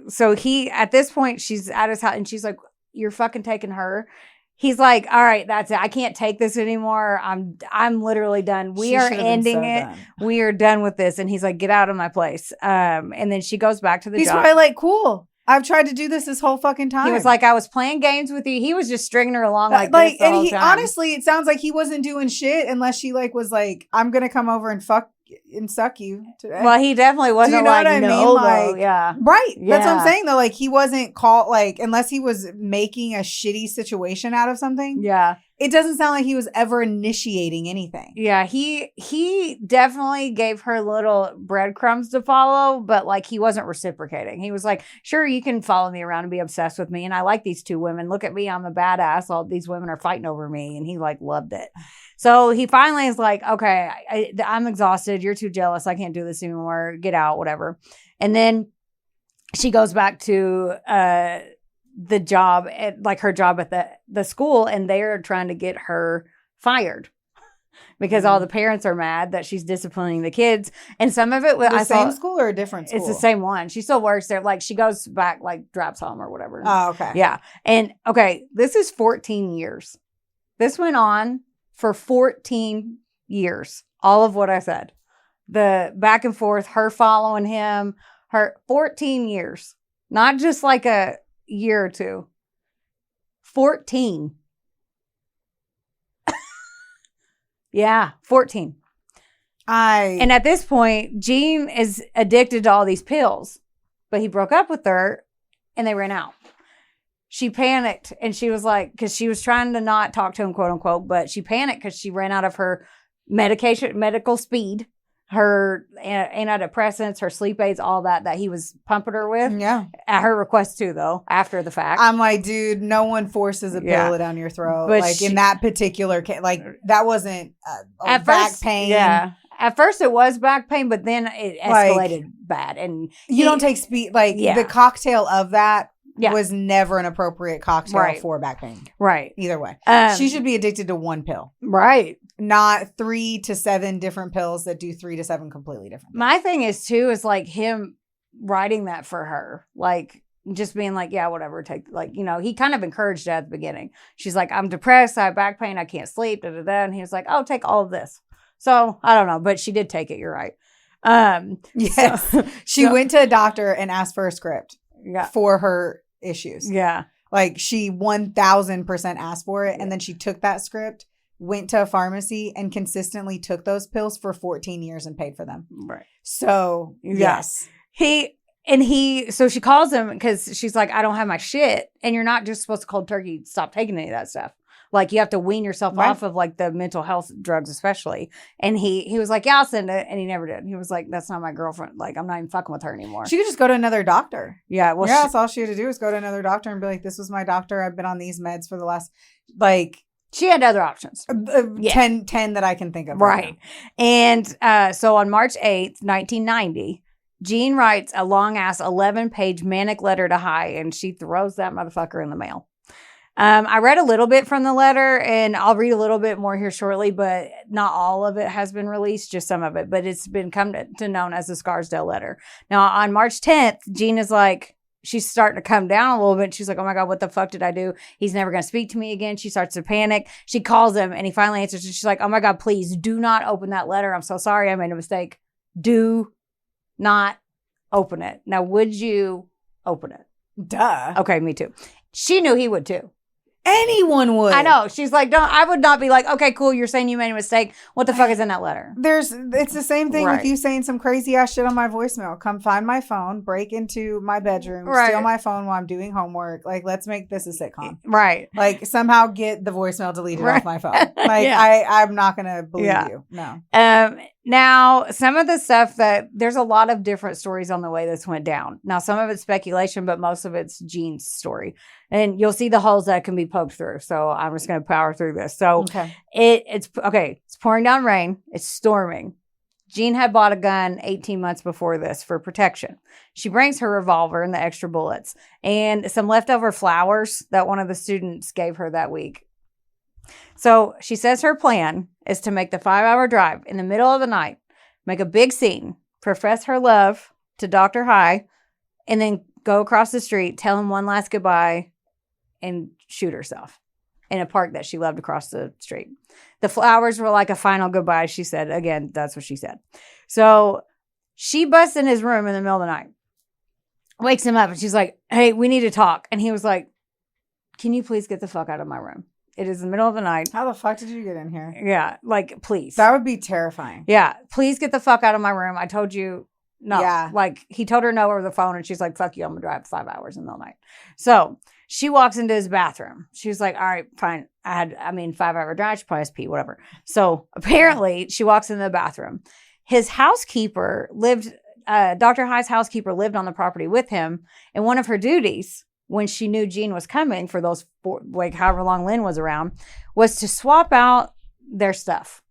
So at this point, she's at his house and she's like, you're fucking taking her. He's like, all right, that's it. I can't take this anymore. I'm literally done. We are ending it. Done. We are done with this. And he's like, get out of my place. And then she goes back to the job. He's probably like, cool. I've tried to do this whole fucking time. He was like, I was playing games with you. He was just stringing her along like this the whole time. Honestly, it sounds like he wasn't doing shit unless she like was like, I'm gonna come over and fuck and suck you today. Well, he definitely wasn't. Do you know like, what I mean? Like, yeah, right. Yeah. That's what I'm saying though. Like he wasn't called like unless he was making a shitty situation out of something. Yeah. It doesn't sound like he was ever initiating anything. Yeah, he definitely gave her little breadcrumbs to follow, but like he wasn't reciprocating. He was like, sure, you can follow me around and be obsessed with me. And I like these two women. Look at me, I'm a badass. All these women are fighting over me. And he like loved it. So he finally is like, okay, I'm exhausted. You're too jealous. I can't do this anymore. Get out, whatever. And then she goes back to the job at like her job at the school, and they're trying to get her fired. because all the parents are mad that she's disciplining the kids. And some of it was the same school or a different school? It's the same one. She still works there. Like she goes back, like drops home or whatever. Oh, okay. Yeah. And okay, this is 14 years. This went on for 14 years. All of what I said. The back and forth, her following him, her 14 years. Not just like a year or two. 14. Yeah, 14. And at this point, Gene is addicted to all these pills. But he broke up with her and they ran out. She panicked and she was like, because she was trying to not talk to him, quote unquote, but she panicked because she ran out of her medical speed, her antidepressants, her sleep aids, all that he was pumping her with. Yeah. At her request too, though, after the fact. I'm like, dude, no one forces a pill down your throat. But like in that particular case, like that wasn't back pain. Yeah. At first it was back pain, but then it escalated bad. And you don't take speed. Like the cocktail of that was never an appropriate cocktail for back pain. Right. Either way. She should be addicted to one pill. Right. Not 3 to 7 different pills that do 3 to 7 completely different things. My thing is too, is like him writing that for her. Like just being like, yeah, whatever. Take like, you know, he kind of encouraged her at the beginning. She's like, I'm depressed. I have back pain. I can't sleep. Da, da, da. And he was like, oh, take all of this. So I don't know, but she did take it. You're right. Yes. So, she went to a doctor and asked for a script for her issues. Yeah. Like she 1000% asked for it. And then she took that script, went to a pharmacy and consistently took those pills for 14 years and paid for them. Right. So yes. So she calls him because she's like, I don't have my shit. And you're not just supposed to cold turkey stop taking any of that stuff. Like you have to wean yourself off of like the mental health drugs, especially. And he was like, yeah, I'll send it. And he never did. He was like, that's not my girlfriend. Like, I'm not even fucking with her anymore. She could just go to another doctor. Yeah. Well, that's all she had to do was go to another doctor and be like, this was my doctor. I've been on these meds for the last, like. She had other options. 10 that I can think of. Right. And so on March 8th, 1990, Jean writes a long-ass 11-page manic letter to High, and she throws that motherfucker in the mail. I read a little bit from the letter, and I'll read a little bit more here shortly, but not all of it has been released, just some of it. But it's been come to known as the Scarsdale letter. Now, on March 10th, Jean is like, she's starting to come down a little bit. She's like, oh my God, what the fuck did I do? He's never going to speak to me again. She starts to panic. She calls him, and he finally answers. She's like, oh my God, please do not open that letter. I'm so sorry. I made a mistake. Do not open it. Now, would you open it? Duh. Okay, me too. She knew he would too. Anyone would. I know. She's like, I would not be like, okay, cool. You're saying you made a mistake. What the fuck is in that letter? It's the same thing with you saying some crazy ass shit on my voicemail. Come find my phone, break into my bedroom, steal my phone while I'm doing homework. Like, let's make this a sitcom. Right. Like, somehow get the voicemail deleted off my phone. Like, I'm not going to believe you. No. Now, some of the stuff there's a lot of different stories on the way this went down. Now, some of it's speculation, but most of it's Jean's story. And you'll see the holes that can be poked through. So I'm just going to power through this. So it's pouring down rain. It's storming. Jean had bought a gun 18 months before this for protection. She brings her revolver and the extra bullets and some leftover flowers that one of the students gave her that week. So she says her plan is to make the 5-hour drive in the middle of the night, make a big scene, profess her love to Dr. High, and then go across the street, tell him one last goodbye, and shoot herself in a park that she loved across the street. The flowers were like a final goodbye, she said. Again, that's what she said. So she busts in his room in the middle of the night, wakes him up, and she's like, hey, we need to talk. And he was like, can you please get the fuck out of my room? It is the middle of the night. How the fuck did you get in here? Yeah, like, please. That would be terrifying. Yeah, please get the fuck out of my room. I told you no. Yeah. Like, he told her no over the phone, and she's like, fuck you, I'm going to drive 5 hours in the middle of the night. So she walks into his bathroom. She was like, all right, fine. 5-hour drive. She probably has to pee, whatever. So apparently she walks into the bathroom. His housekeeper lived, Dr. High's housekeeper lived on the property with him. And one of her duties when she knew Jean was coming for those however long Lynn was around, was to swap out their stuff.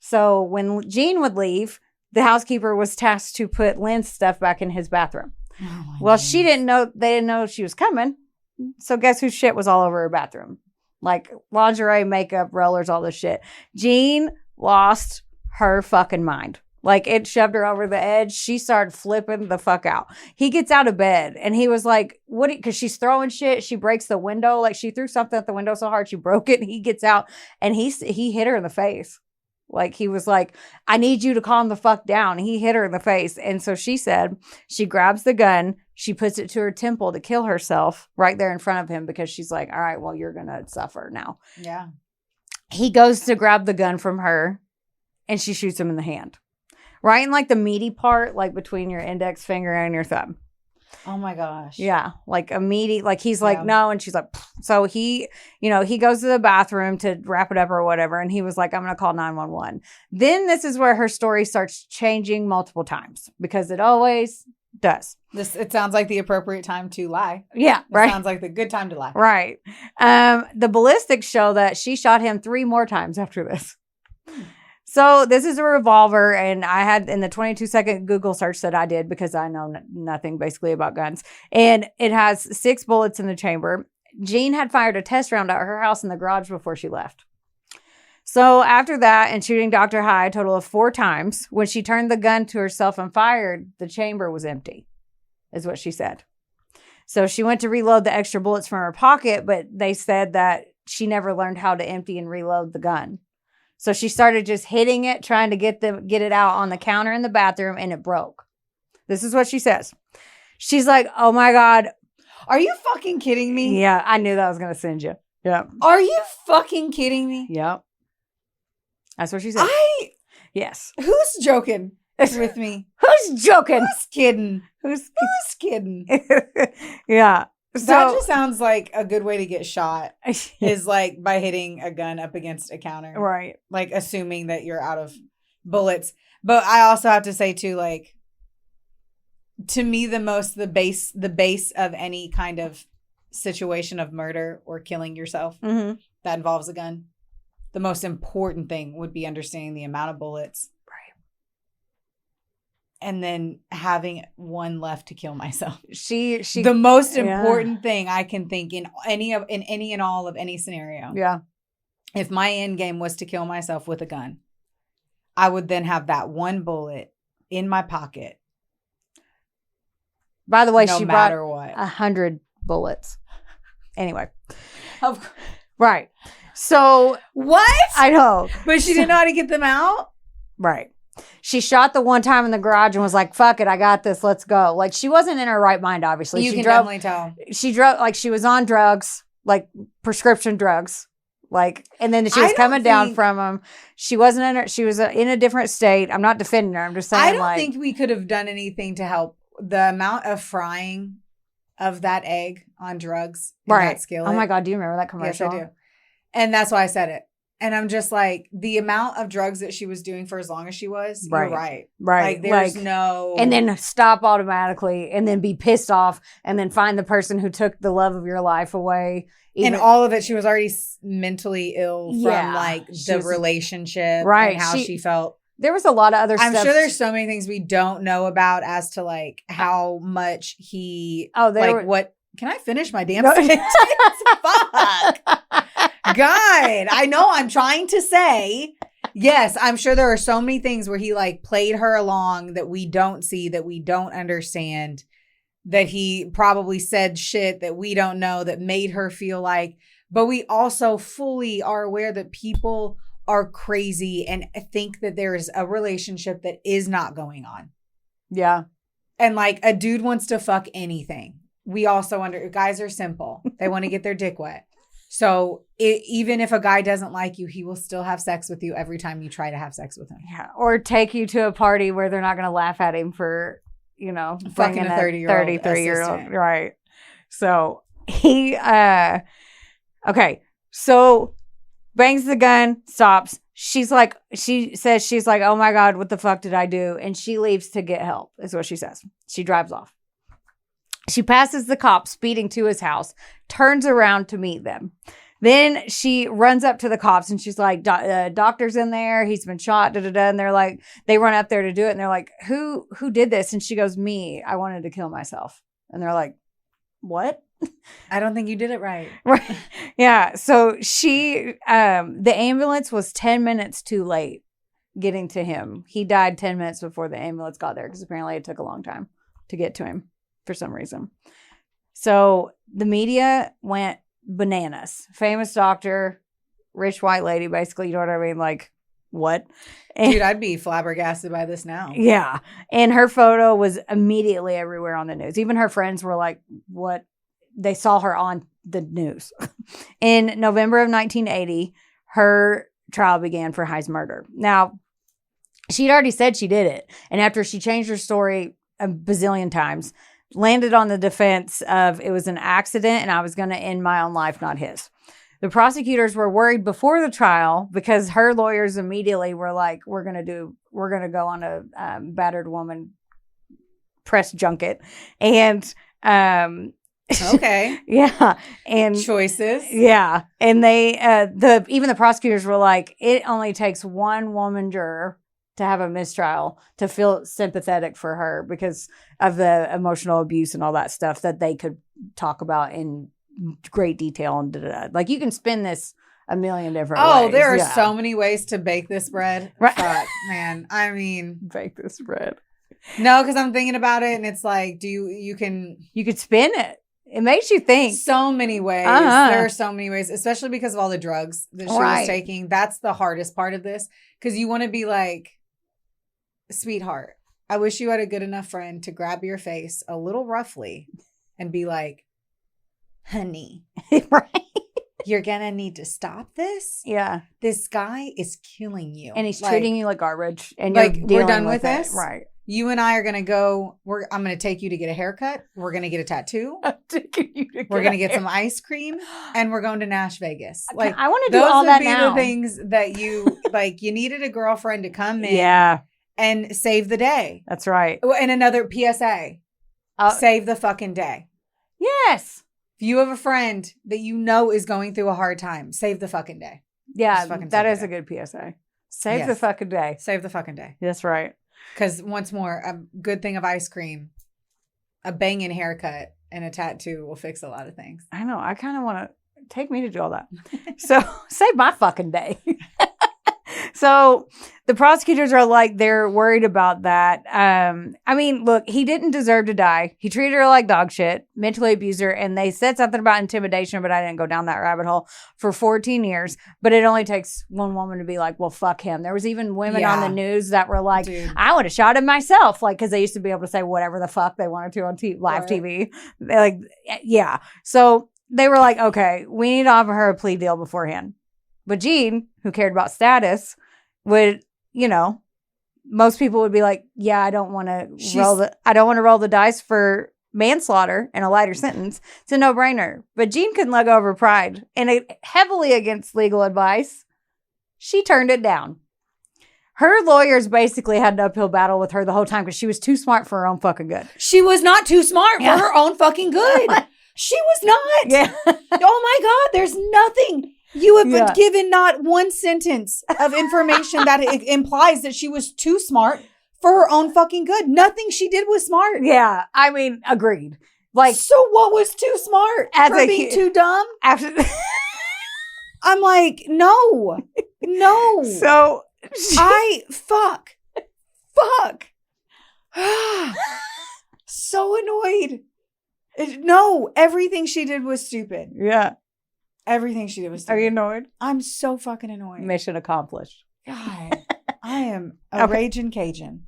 So when Jean would leave, the housekeeper was tasked to put Lynn's stuff back in his bathroom. Oh, well, she didn't know, they didn't know she was coming. So guess whose shit was all over her bathroom? Like lingerie, makeup, rollers, all this shit. Jean lost her fucking mind. Like, it shoved her over the edge. She started flipping the fuck out. He gets out of bed and he was like, what? Because she's throwing shit. She breaks the window. Like, she threw something at the window so hard she broke it. And he gets out and he hit her in the face. Like, he was like, I need you to calm the fuck down. He hit her in the face. And so she said she grabs the gun. She puts it to her temple to kill herself right there in front of him because she's like, all right, well, you're going to suffer now. Yeah. He goes to grab the gun from her and she shoots him in the hand. Right in like the meaty part, like between your index finger and your thumb. Oh my gosh. Yeah. Like a meaty, like he's like, no. And she's like, pfft. So he, he goes to the bathroom to wrap it up or whatever. And he was like, I'm going to call 911. Then this is where her story starts changing multiple times because it always does. It sounds like the appropriate time to lie. Yeah. Right. Sounds like the good time to lie. Right. The ballistics show that she shot him 3 more times after this. So this is a revolver, and I had in the 22-second Google search that I did because I know nothing basically about guns. And it has 6 bullets in the chamber. Jean had fired a test round at her house in the garage before she left. So after that, and shooting Dr. High a total of 4 times, when she turned the gun to herself and fired, the chamber was empty, is what she said. So she went to reload the extra bullets from her pocket, but they said that she never learned how to empty and reload the gun. So she started just hitting it, trying to get it out on the counter in the bathroom, and it broke. This is what she says. She's like, oh my God. Are you fucking kidding me? Yeah, I knew that I was going to send you. Yeah. Are you fucking kidding me? Yep. That's what she said. Yes. Who's joking with me? Who's joking? Who's kidding? Who's kidding? Yeah. So, that just sounds like a good way to get shot is like by hitting a gun up against a counter. Right. Like assuming that you're out of bullets. But I also have to say too, like, to me, the base of any kind of situation of murder or killing yourself that involves a gun, the most important thing would be understanding the amount of bullets. And then having one left to kill myself. She the most important thing I can think in any and all of any scenario. Yeah. If my end game was to kill myself with a gun, I would then have that one bullet in my pocket. By the way, no she matter brought what. 100 bullets. Anyway. Of right. So what? I know. But she didn't know how to get them out? Right. She shot the one time in the garage and was like, fuck it, I got this, let's go. Like, she wasn't in her right mind, obviously. You can definitely tell. She drove, like, she was on drugs, like prescription drugs. Like, and then she was coming down from them. She wasn't in her, she was in a different state. I'm not defending her. I'm just saying, I don't think we could have done anything to help. The amount of frying of that egg on drugs in that skillet. Oh my God, do you remember that commercial? Yes, I do. And that's why I said it. And I'm just like, the amount of drugs that she was doing for as long as she was, you're right. Right. Like, there's no... And then stop automatically and then be pissed off and then find the person who took the love of your life away. And all of it, she was already mentally ill from like the relationship and how she felt. There was a lot of other stuff. I'm sure there's so many things we don't know about as to like how much he... what... Can I finish my damn sentence? Fuck. God, I know I'm trying to say, yes, I'm sure there are so many things where he like played her along that we don't see, that we don't understand, that he probably said shit that we don't know that made her feel like, but we also fully are aware that people are crazy and think that there is a relationship that is not going on. Yeah. And like a dude wants to fuck anything. We also guys are simple. They want to get their dick wet. So even if a guy doesn't like you, he will still have sex with you every time you try to have sex with him. Yeah. Or take you to a party where they're not going to laugh at him for, fucking a 33-year-old. Right. So he, okay. So bangs the gun, stops. She says, oh my God, what the fuck did I do? And she leaves to get help, is what she says. She drives off. She passes the cop speeding to his house, turns around to meet them. Then she runs up to the cops and she's like, doctor's in there. He's been shot. And they're like, they run up there to do it. And they're like, who did this? And she goes, me. I wanted to kill myself. And they're like, what? I don't think you did it right. Right. Yeah. So the ambulance was 10 minutes too late getting to him. He died 10 minutes before the ambulance got there because apparently it took a long time to get to him for some reason. So the media went bananas. Famous doctor, rich white lady, basically. You know what I mean? Like, what? And, dude, I'd be flabbergasted by this now. Yeah. And her photo was immediately everywhere on the news. Even her friends were like, what? They saw her on the news. In November of 1980, her trial began for High's murder. Now, she'd already said she did it. And after she changed her story a bazillion times, landed on the defense of it was an accident and I was going to end my own life, not his. The prosecutors were worried before the trial because her lawyers immediately were like, we're going to go on a battered woman press junket. And, okay. Yeah. And choices. Yeah. And they, even the prosecutors were like, it only takes one woman juror to have a mistrial to feel sympathetic for her because of the emotional abuse and all that stuff that they could talk about in great detail. And like, you can spin this a million different ways. Oh, there are so many ways to bake this bread. Right. Fuck, man. I mean, bake this bread. No, because I'm thinking about it and it's like, you could spin it. It makes you think. So many ways. There are so many ways, especially because of all the drugs that she was taking. That's the hardest part of this. Because you want to be like, sweetheart, I wish you had a good enough friend to grab your face a little roughly and be like, honey, right? You're going to need to stop this. Yeah. This guy is killing you. And he's treating you like garbage. And like, we're done with this? Right. You and I are going to go, I'm going to take you to get a haircut. We're going to get a tattoo. We're going to get some ice cream and we're going to Nash Vegas. Like, I want to do all that now. Those would be the things that you, like, you needed a girlfriend to come in. Yeah. And save the day. That's right. And another PSA. Save the fucking day. Yes. If you have a friend that you know is going through a hard time, save the fucking day. Yeah, that is a good PSA. Save the fucking day. Save the fucking day. That's right. Because once more, a good thing of ice cream, a banging haircut, and a tattoo will fix a lot of things. I know. I kind of want to take me to do all that. So save my fucking day. So the prosecutors are like, they're worried about that. I mean, look, he didn't deserve to die. He treated her like dog shit, mentally abused her. And they said something about intimidation, but I didn't go down that rabbit hole for 14 years. But it only takes one woman to be like, well, fuck him. There was even women on the news that were like, dude, I would have shot him myself. Like, because they used to be able to say whatever the fuck they wanted to on live TV. They're like, yeah. So they were like, okay, we need to offer her a plea deal beforehand. But Jean, who cared about status, would, most people would be like, yeah, I don't want to roll the dice for manslaughter and a lighter sentence. It's a no-brainer. But Jean couldn't let go of her pride. And heavily against legal advice, she turned it down. Her lawyers basically had an uphill battle with her the whole time because she was too smart for her own fucking good. She was not too smart for her own fucking good. She was not. Yeah. Oh my God, there's nothing. You have been given not one sentence of information that implies that she was too smart for her own fucking good. Nothing she did was smart. Yeah. I mean, agreed. Like, so what was too smart? For being too dumb? I'm like, no. So fuck. So annoyed. No, everything she did was stupid. Yeah. Everything she did was stupid. Are you annoyed? I'm so fucking annoyed. Mission accomplished. God, I am a raging Cajun.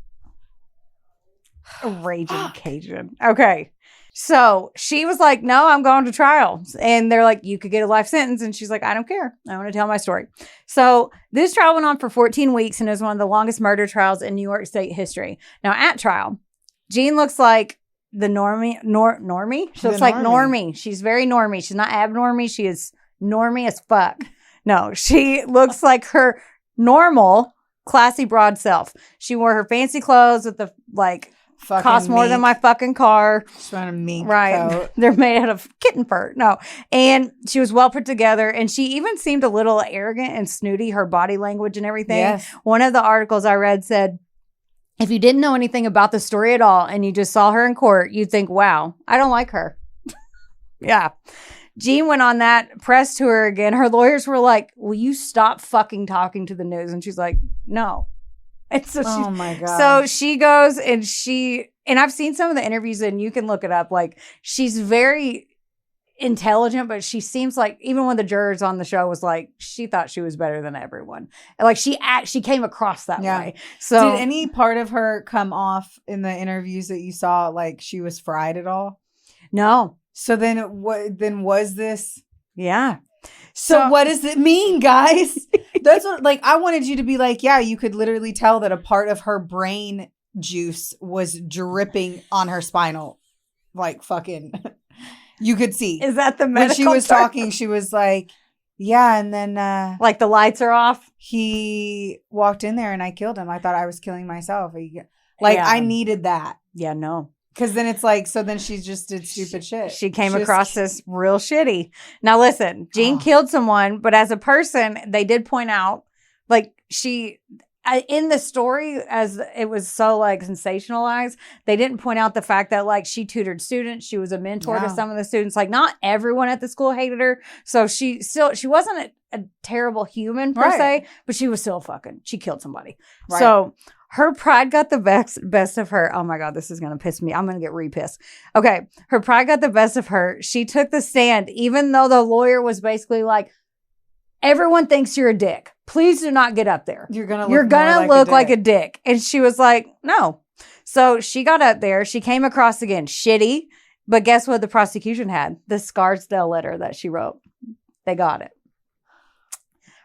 A raging Cajun. Okay. So she was like, no, I'm going to trial. And they're like, you could get a life sentence. And she's like, I don't care. I want to tell my story. So this trial went on for 14 weeks and is one of the longest murder trials in New York State history. Now at trial, Jean looks like the normie. She looks like normie. She's very normie. She's not abnormie. She is normie as fuck. No, she looks like her normal, classy, broad self. She wore her fancy clothes with the cost more than my fucking car. She's wearing a mink coat. They're made out of kitten fur. No. And she was well put together. And she even seemed a little arrogant and snooty, her body language and everything. Yes. One of the articles I read said, if you didn't know anything about the story at all and you just saw her in court, you'd think, wow, I don't like her. Yeah. Jean went on that press tour again. Her lawyers were like, will you stop fucking talking to the news? And she's like, no, And so oh my God. So she goes and I've seen some of the interviews and you can look it up. Like, she's very intelligent, but she seems like, even when the jurors on the show was like, she thought she was better than everyone. And like, she came across that way. So did any part of her come off in the interviews that you saw like she was fried at all? No. So then was this? Yeah. So what does it mean, guys? That's what, like, I wanted you to be like, yeah, you could literally tell that a part of her brain juice was dripping on her spinal. Like, fucking, you could see. Is that the medical when she was term? talking, she was like, yeah, and then like the lights are off. He walked in there and I killed him. I thought I was killing myself. Like, I needed that. Yeah, no. Because then it's like, so then she just did stupid shit. She came across as real shitty. Now listen, Jean killed someone, but as a person, they did point out, like, in the story, as it was so like sensationalized, they didn't point out the fact that like she tutored students. She was a mentor to some of the students. Like, not everyone at the school hated her. So she wasn't a terrible human per se, but she was still she killed somebody. Right. So her pride got the best of her. Oh my God, this is going to piss me. I'm going to get re-pissed. Okay. Her pride got the best of her. She took the stand, even though the lawyer was basically like, everyone thinks you're a dick. Please do not get up there. You're going to look like a dick. And she was like, no. So she got up there. She came across again shitty. But guess what the prosecution had? The Scarsdale letter that she wrote. They got it.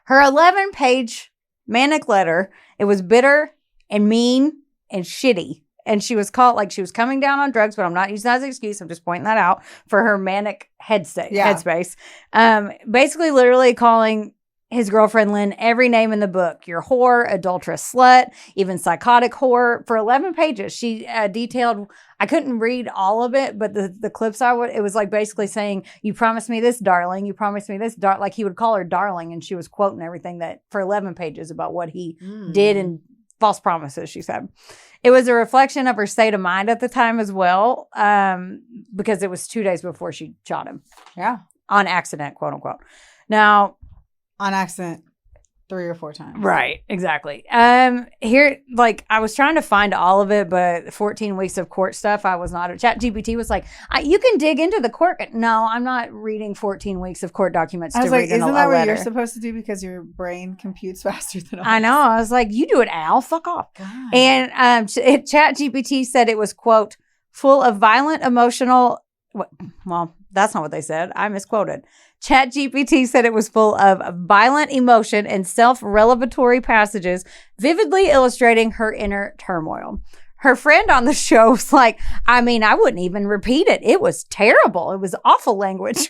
Her 11-page manic letter. It was bitter and mean and shitty. And she was called, like, she was coming down on drugs, but I'm not using that as an excuse. I'm just pointing that out for her manic headspace. Basically, literally calling his girlfriend Lynn every name in the book. You're whore, adulteress, slut, even psychotic whore. For 11 pages, she detailed, I couldn't read all of it, but the clips it was like basically saying, you promised me this, darling. You promised me this, like he would call her darling. And she was quoting everything that for 11 pages about what he did and false promises, she said. It was a reflection of her state of mind at the time as well, because it was 2 days before she shot him. Yeah. On accident, quote unquote. Now, on accident 3 or 4 times. Right. Exactly. Here, like, I was trying to find all of it, but 14 weeks of court stuff, I was not. ChatGPT was like, you can dig into the court. No, I'm not reading 14 weeks of court documents. I was like, isn't that what you're supposed to do because your brain computes faster than ours? I know. I was like, you do it, Al. Fuck off. God. And ChatGPT said it was, quote, full of violent, emotional. Well, that's not what they said. I misquoted. ChatGPT said it was full of violent emotion and self-revelatory passages, vividly illustrating her inner turmoil. Her friend on the show was like, I mean, I wouldn't even repeat it. It was terrible. It was awful language.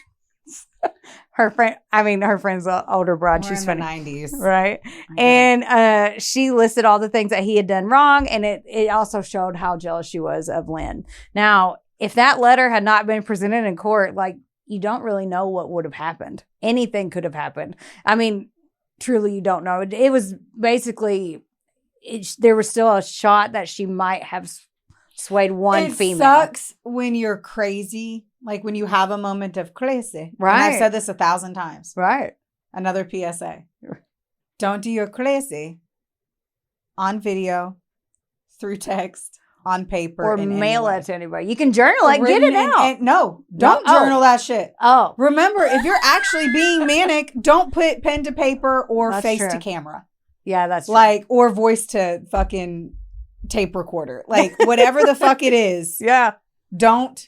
Her friend's an older broad. She's in the funny. 90s. Right. And she listed all the things that he had done wrong. And it also showed how jealous she was of Lynn. Now, if that letter had not been presented in court, like, you don't really know what would have happened. Anything could have happened. I mean, truly, you don't know. It was basically, there was still a shot that she might have swayed one female. It sucks when you're crazy, like when you have a moment of crazy. Right. And I've said this 1,000 times. Right. Another PSA. Don't do your crazy on video, through text, on paper, or mail it to anybody. You can journal it, get it out. Don't journal that shit. Oh, remember, if you're actually being manic, don't put pen to paper or face to camera. Yeah, that's true. Like, or voice to fucking tape recorder. Like, whatever the fuck it is. Yeah. Don't.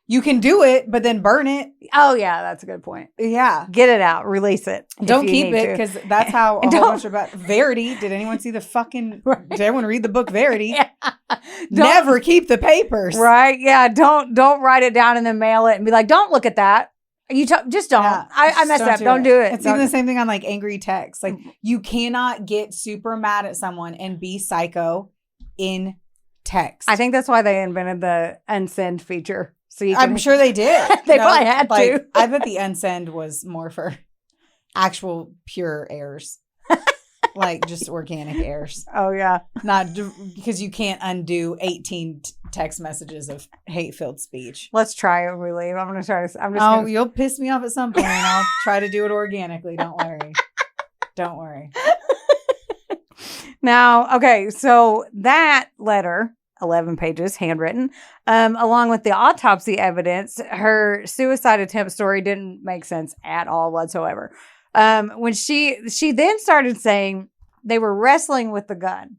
You can do it, but then burn it. Oh, yeah, that's a good point. Yeah. Get it out. Release it. Don't keep it, because that's how a whole bunch about Verity. Did anyone see the fucking... Right. Did anyone read the book Verity? Yeah. Never keep the papers. Right? Yeah. Don't write it down and then mail it and be like, don't look at that. Just don't. Yeah, I messed up. Don't do it. It's even the same thing on like angry text. Like, you cannot get super mad at someone and be psycho in text. I think that's why they invented the unsend feature. So I'm sure they did. They probably had to. I bet the unsend was more for actual pure errors. Like just organic errors. Oh, yeah. Not because you can't undo 18 text messages of hate-filled speech. Let's try it when we leave. I'm going to try to. You'll piss me off at some point. And I'll try to do it organically. Don't worry. Don't worry. Now, okay, so that letter, 11 pages, handwritten, along with the autopsy evidence, her suicide attempt story didn't make sense at all whatsoever. When she then started saying they were wrestling with the gun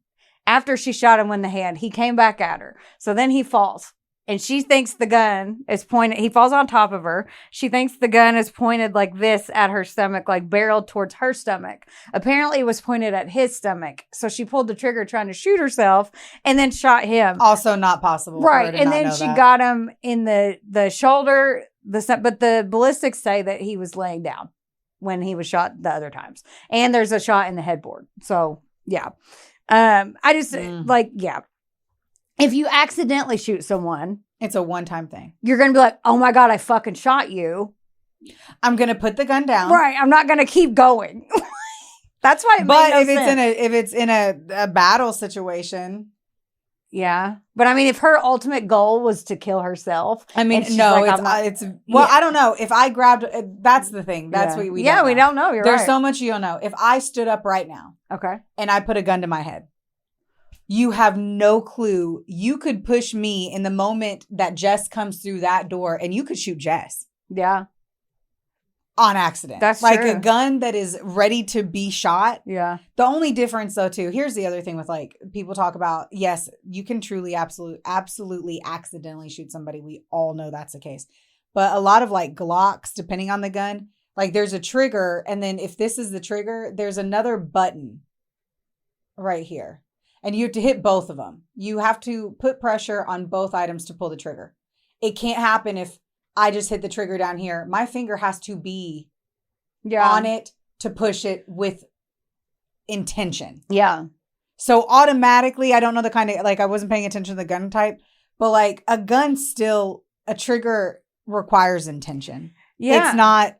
after she shot him in the hand, he came back at her. So then he falls. And she thinks the gun is pointed. He falls on top of her. She thinks the gun is pointed like this at her stomach, like barreled towards her stomach. Apparently, it was pointed at his stomach. So she pulled the trigger trying to shoot herself and then shot him. Also not possible. Right. And then she got him in the shoulder. But the ballistics say that he was laying down when he was shot the other times. And there's a shot in the headboard. So, yeah. I just, if you accidentally shoot someone, it's a one-time thing. You're going to be like, oh my God, I fucking shot you. I'm going to put the gun down. Right. I'm not going to keep going. That's why it But made no sense. if it's in a battle situation. Yeah. But I mean, if her ultimate goal was to kill herself. I mean, no, like, it's I don't know. If I grabbed, that's the thing. That's what we don't know. We don't know. There's so much you don't know. If I stood up right now. Okay. And I put a gun to my head. You have no clue. You could push me in the moment that Jess comes through that door and you could shoot Jess. Yeah. On accident. That's like true. A gun that is ready to be shot. Yeah. The only difference though too, here's the other thing with like people talk about, yes, you can truly absolutely accidentally shoot somebody. We all know that's the case. But a lot of like Glocks, depending on the gun, like there's a trigger. And then if this is the trigger, there's another button right here. And you have to hit both of them. You have to put pressure on both items to pull the trigger. It can't happen if I just hit the trigger down here. My finger has to be on it to push it with intention. Yeah. So automatically, I don't know the kind of, like I wasn't paying attention to the gun type, but like a gun still, a trigger requires intention. Yeah. It's not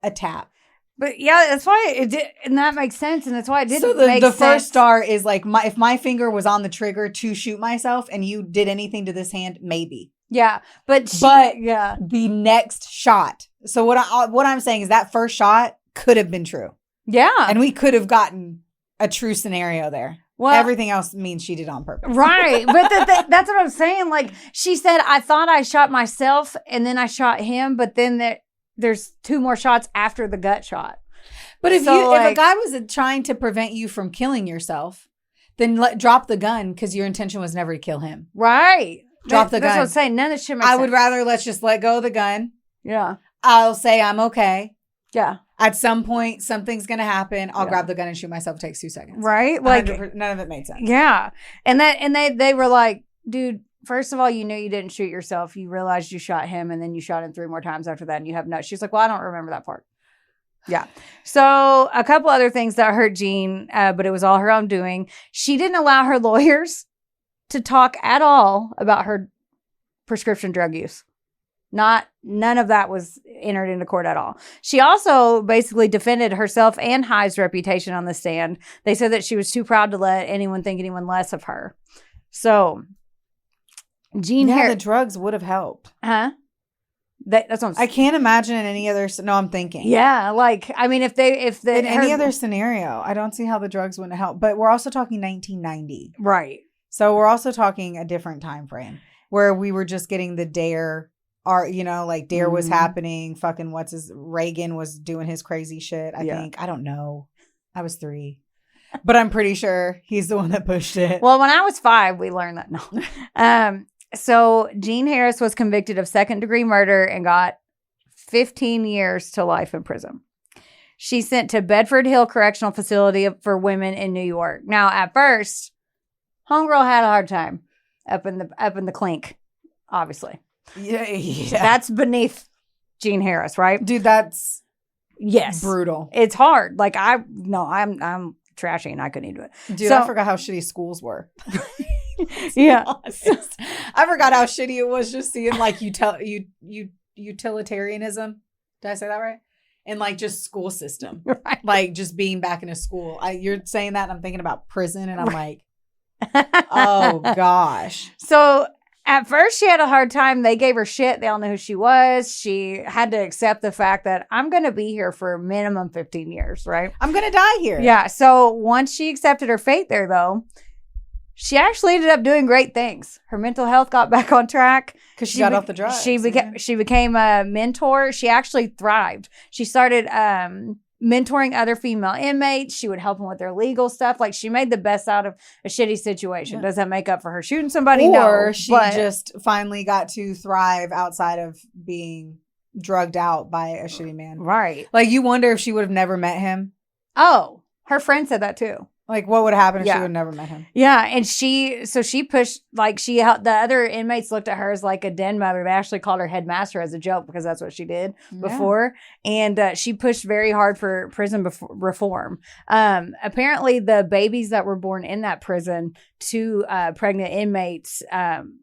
a tap. But yeah, that's why it did, and that makes sense, and that's why it didn't make sense. So the first star is like, if my finger was on the trigger to shoot myself and you did anything to this hand, maybe. Yeah, but the next shot. So what I'm saying is that first shot could have been true. Yeah. And we could have gotten a true scenario there. Well, everything else means she did on purpose. Right. But that's what I'm saying. Like she said, I thought I shot myself and then I shot him, but then there's 2 more shots after the gut shot. But if a guy was trying to prevent you from killing yourself, then drop the gun because your intention was never to kill him. Right. Drop the gun. That's what I'm saying. None of this shit makes sense. I would rather let's just let go of the gun. Yeah. I'll say I'm okay. Yeah. At some point, something's going to happen. I'll grab the gun and shoot myself. It takes 2 seconds. Right? Like none of it made sense. Yeah. And they were like, dude, first of all, you knew you didn't shoot yourself. You realized you shot him and then you shot him 3 more times after that and you have no. She's like, well, I don't remember that part. Yeah. So a couple other things that hurt Jean, but it was all her own doing. She didn't allow her lawyers to talk at all about her prescription drug use. None of that was entered into court at all. She also basically defended herself and High's reputation on the stand. They said that she was too proud to let anyone think anyone less of her. So Jean the drugs would have helped. Huh? That's what I can't imagine in any other. No, I'm thinking. Yeah, like I mean, if in any other scenario, I don't see how the drugs wouldn't help. But we're also talking 1990, right? So we're also talking a different time frame where we were just getting the Dare. Like Dare was happening. Fucking Reagan was doing his crazy shit. I think. I don't know. I was 3, but I'm pretty sure he's the one that pushed it. Well, when I was 5, we learned that. No. So Jean Harris was convicted of 2nd-degree murder and got 15 years to life in prison. She's sent to Bedford Hill Correctional Facility for Women in New York. Now, at first, homegirl had a hard time up in the clink, obviously. Yeah. That's beneath Jean Harris, right? Dude, that's brutal. It's hard. Like I'm trashy and I couldn't do it. Dude, I forgot how shitty schools were. Yeah. I forgot how shitty it was just seeing like utilitarianism. Did I say that right? And like just school system. Right. Like just being back in a school. You're saying that and I'm thinking about prison and I'm like, oh gosh. So At first, she had a hard time. They gave her shit. They all knew who she was. She had to accept the fact that I'm going to be here for minimum 15 years, right? I'm going to die here. Yeah. So once she accepted her fate there, though, she actually ended up doing great things. Her mental health got back on track. Because she got off the drugs. She became a mentor. She actually thrived. She started mentoring other female inmates. She would help them with their legal stuff. Like, she made the best out of a shitty situation. Does that make up for her shooting somebody? Or no, she just finally got to thrive outside of being drugged out by a shitty man. Right. Like, you wonder if she would have never met him. Oh, her friend said that too. Like, what would have happened if she would have never met him? Yeah, and she pushed, like, the other inmates looked at her as like a den mother. They actually called her headmaster as a joke because that's what she did before. And she pushed very hard for prison reform. Apparently, the babies that were born in that prison to pregnant inmates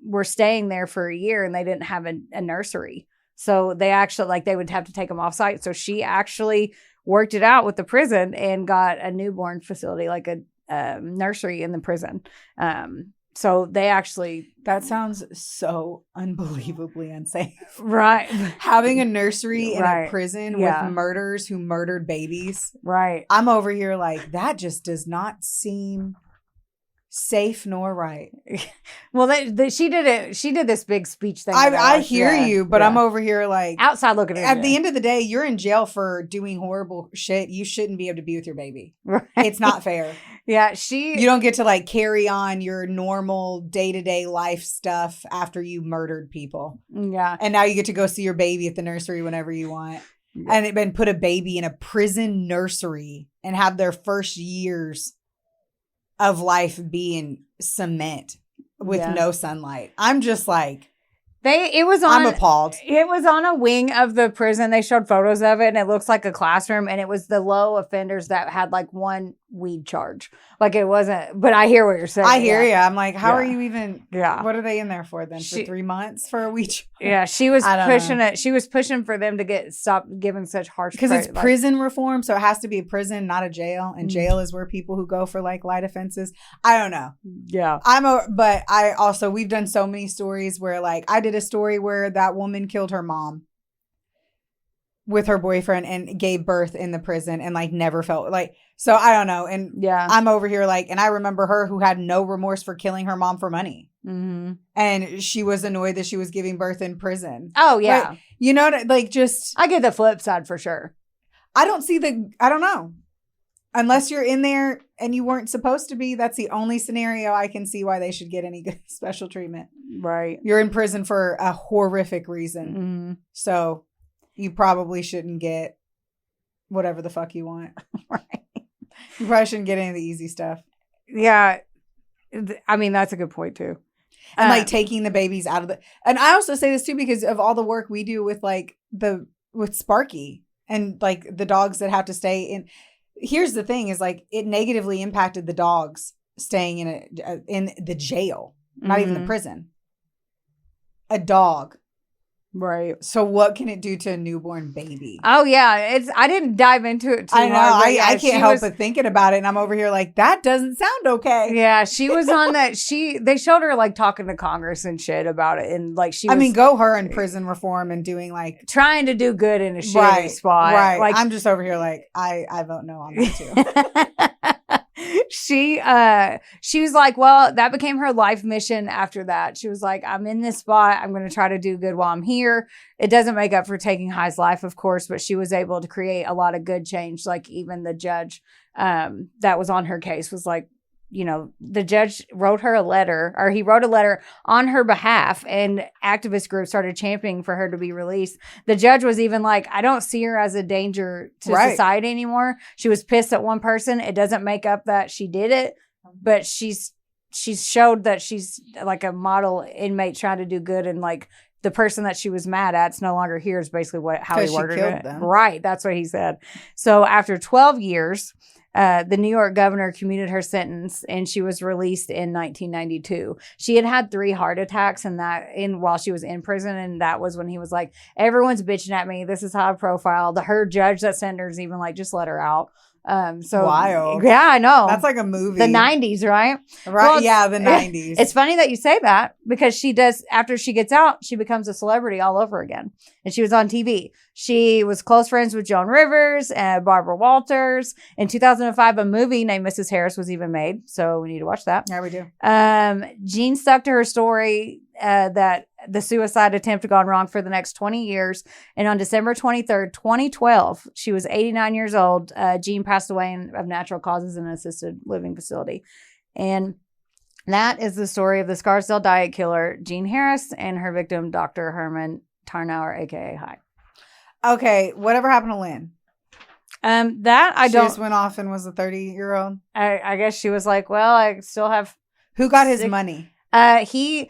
were staying there for a year, and they didn't have a nursery. So they actually, like, they would have to take them off site. So she actually worked it out with the prison and got a newborn facility, like a nursery in the prison. So they actually... That sounds so unbelievably unsafe. Right. Having a nursery in a prison with murderers who murdered babies. Right. I'm over here like, that just does not seem safe nor right. Well, she did it. She did this big speech thing. I hear you, but I'm over here like outside looking at the end of the day, you're in jail for doing horrible shit. You shouldn't be able to be with your baby. Right. It's not fair. Yeah, you don't get to like carry on your normal day-to-day life stuff after you murdered people. Yeah. And now you get to go see your baby at the nursery whenever you want. Yeah. And then put a baby in a prison nursery and have their first years of life being cement with no sunlight. I'm just like, I'm appalled. It was on a wing of the prison. They showed photos of it, and it looks like a classroom, and it was the low offenders that had like one weed charge. Like, it wasn't, but I hear what you're saying. I hear you. I'm like, how are you even, what are they in there for then? For 3 months for a weed charge? Yeah, she was pushing it. She was pushing for them to stop giving such harsh. Because it's prison reform, so it has to be a prison, not a jail. And jail is where people who go for like light offenses. I don't know. Yeah. But we've done so many stories where like, I did a story where that woman killed her mom with her boyfriend and gave birth in the prison and like never felt like, so I don't know. And I'm over here like, and I remember her who had no remorse for killing her mom for money. Mm-hmm. And she was annoyed that she was giving birth in prison. Oh yeah. Like, you know, like just. I get the flip side for sure. I don't know. Unless you're in there and you weren't supposed to be, that's the only scenario I can see why they should get any good special treatment. Right. You're in prison for a horrific reason. Mm-hmm. So you probably shouldn't get whatever the fuck you want. Right. You probably shouldn't get any of the easy stuff. Yeah. I mean, that's a good point too. And like taking the babies out of and I also say this too, because of all the work we do with like with Sparky and like the dogs that have to stay in. Here's the thing is like it negatively impacted the dogs staying in the jail, not even the prison. A dog. Right. So what can it do to a newborn baby? Oh yeah. I didn't dive into it too I know. I can't help but thinking about it. And I'm over here like, that doesn't sound okay. Yeah. She was on that. They showed her like talking to Congress and shit about it. And like go her in prison reform and doing like. Trying to do good in a shitty spot. Right. Like, I'm just over here like, I vote no on that too. She was like, well, that became her life mission after that. She was like, I'm in this spot. I'm going to try to do good while I'm here. It doesn't make up for taking High's life, of course, but she was able to create a lot of good change. Like even the judge that was on her case was like, you know, the judge wrote her a letter, or he wrote a letter on her behalf, and activist groups started championing for her to be released. The judge was even like, I don't see her as a danger to society anymore. She was pissed at one person. It doesn't make up that she did it, but she's showed that she's like a model inmate trying to do good, and like the person that she was mad at's no longer here is basically how he worded it. Them. Right. That's what he said. So after 12 years, the New York governor commuted her sentence, and she was released in 1992. She had 3 heart attacks while she was in prison, and that was when he was like, everyone's bitching at me. This is high profile. Her judge that sentenced her is even like, just let her out. So wild. Yeah, I know. That's like a movie. The 90s, right? Right. Well, yeah, the 90s. It's funny that you say that because she does, after she gets out, she becomes a celebrity all over again. And she was on TV. She was close friends with Joan Rivers and Barbara Walters. In 2005, a movie named Mrs. Harris was even made. So we need to watch that. Yeah, we do. Jean stuck to her story that the suicide attempt had gone wrong for the next 20 years. And on December 23rd, 2012, she was 89 years old. Jean passed away of natural causes in an assisted living facility. And that is the story of the Scarsdale Diet killer, Jean Harris, and her victim, Dr. Herman Tarnower, a.k.a. High. Okay, whatever happened to Lynn? That I She don't. just went off and was a 30-year-old. I guess she was like, well, I still have. Who got his money? They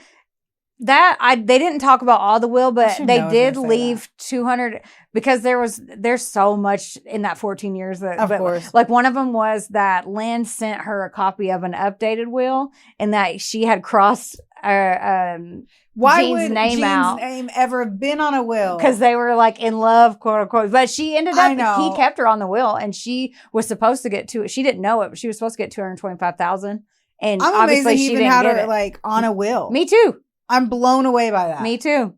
didn't talk about all the will, but they did leave 200 because there's so much in that 14 years that, of course. Like one of them was that Lynn sent her a copy of an updated will and that she had crossed Why Jean's would name Jean's out name ever have been on a will? because they were like in love, quote unquote. But she ended up, he kept her on the will, and she was supposed to get she didn't know it, but she was supposed to get $225,000, and I'm obviously amazed he she even didn't had get her it. like on a will. Me too. I'm blown away by that. Me too.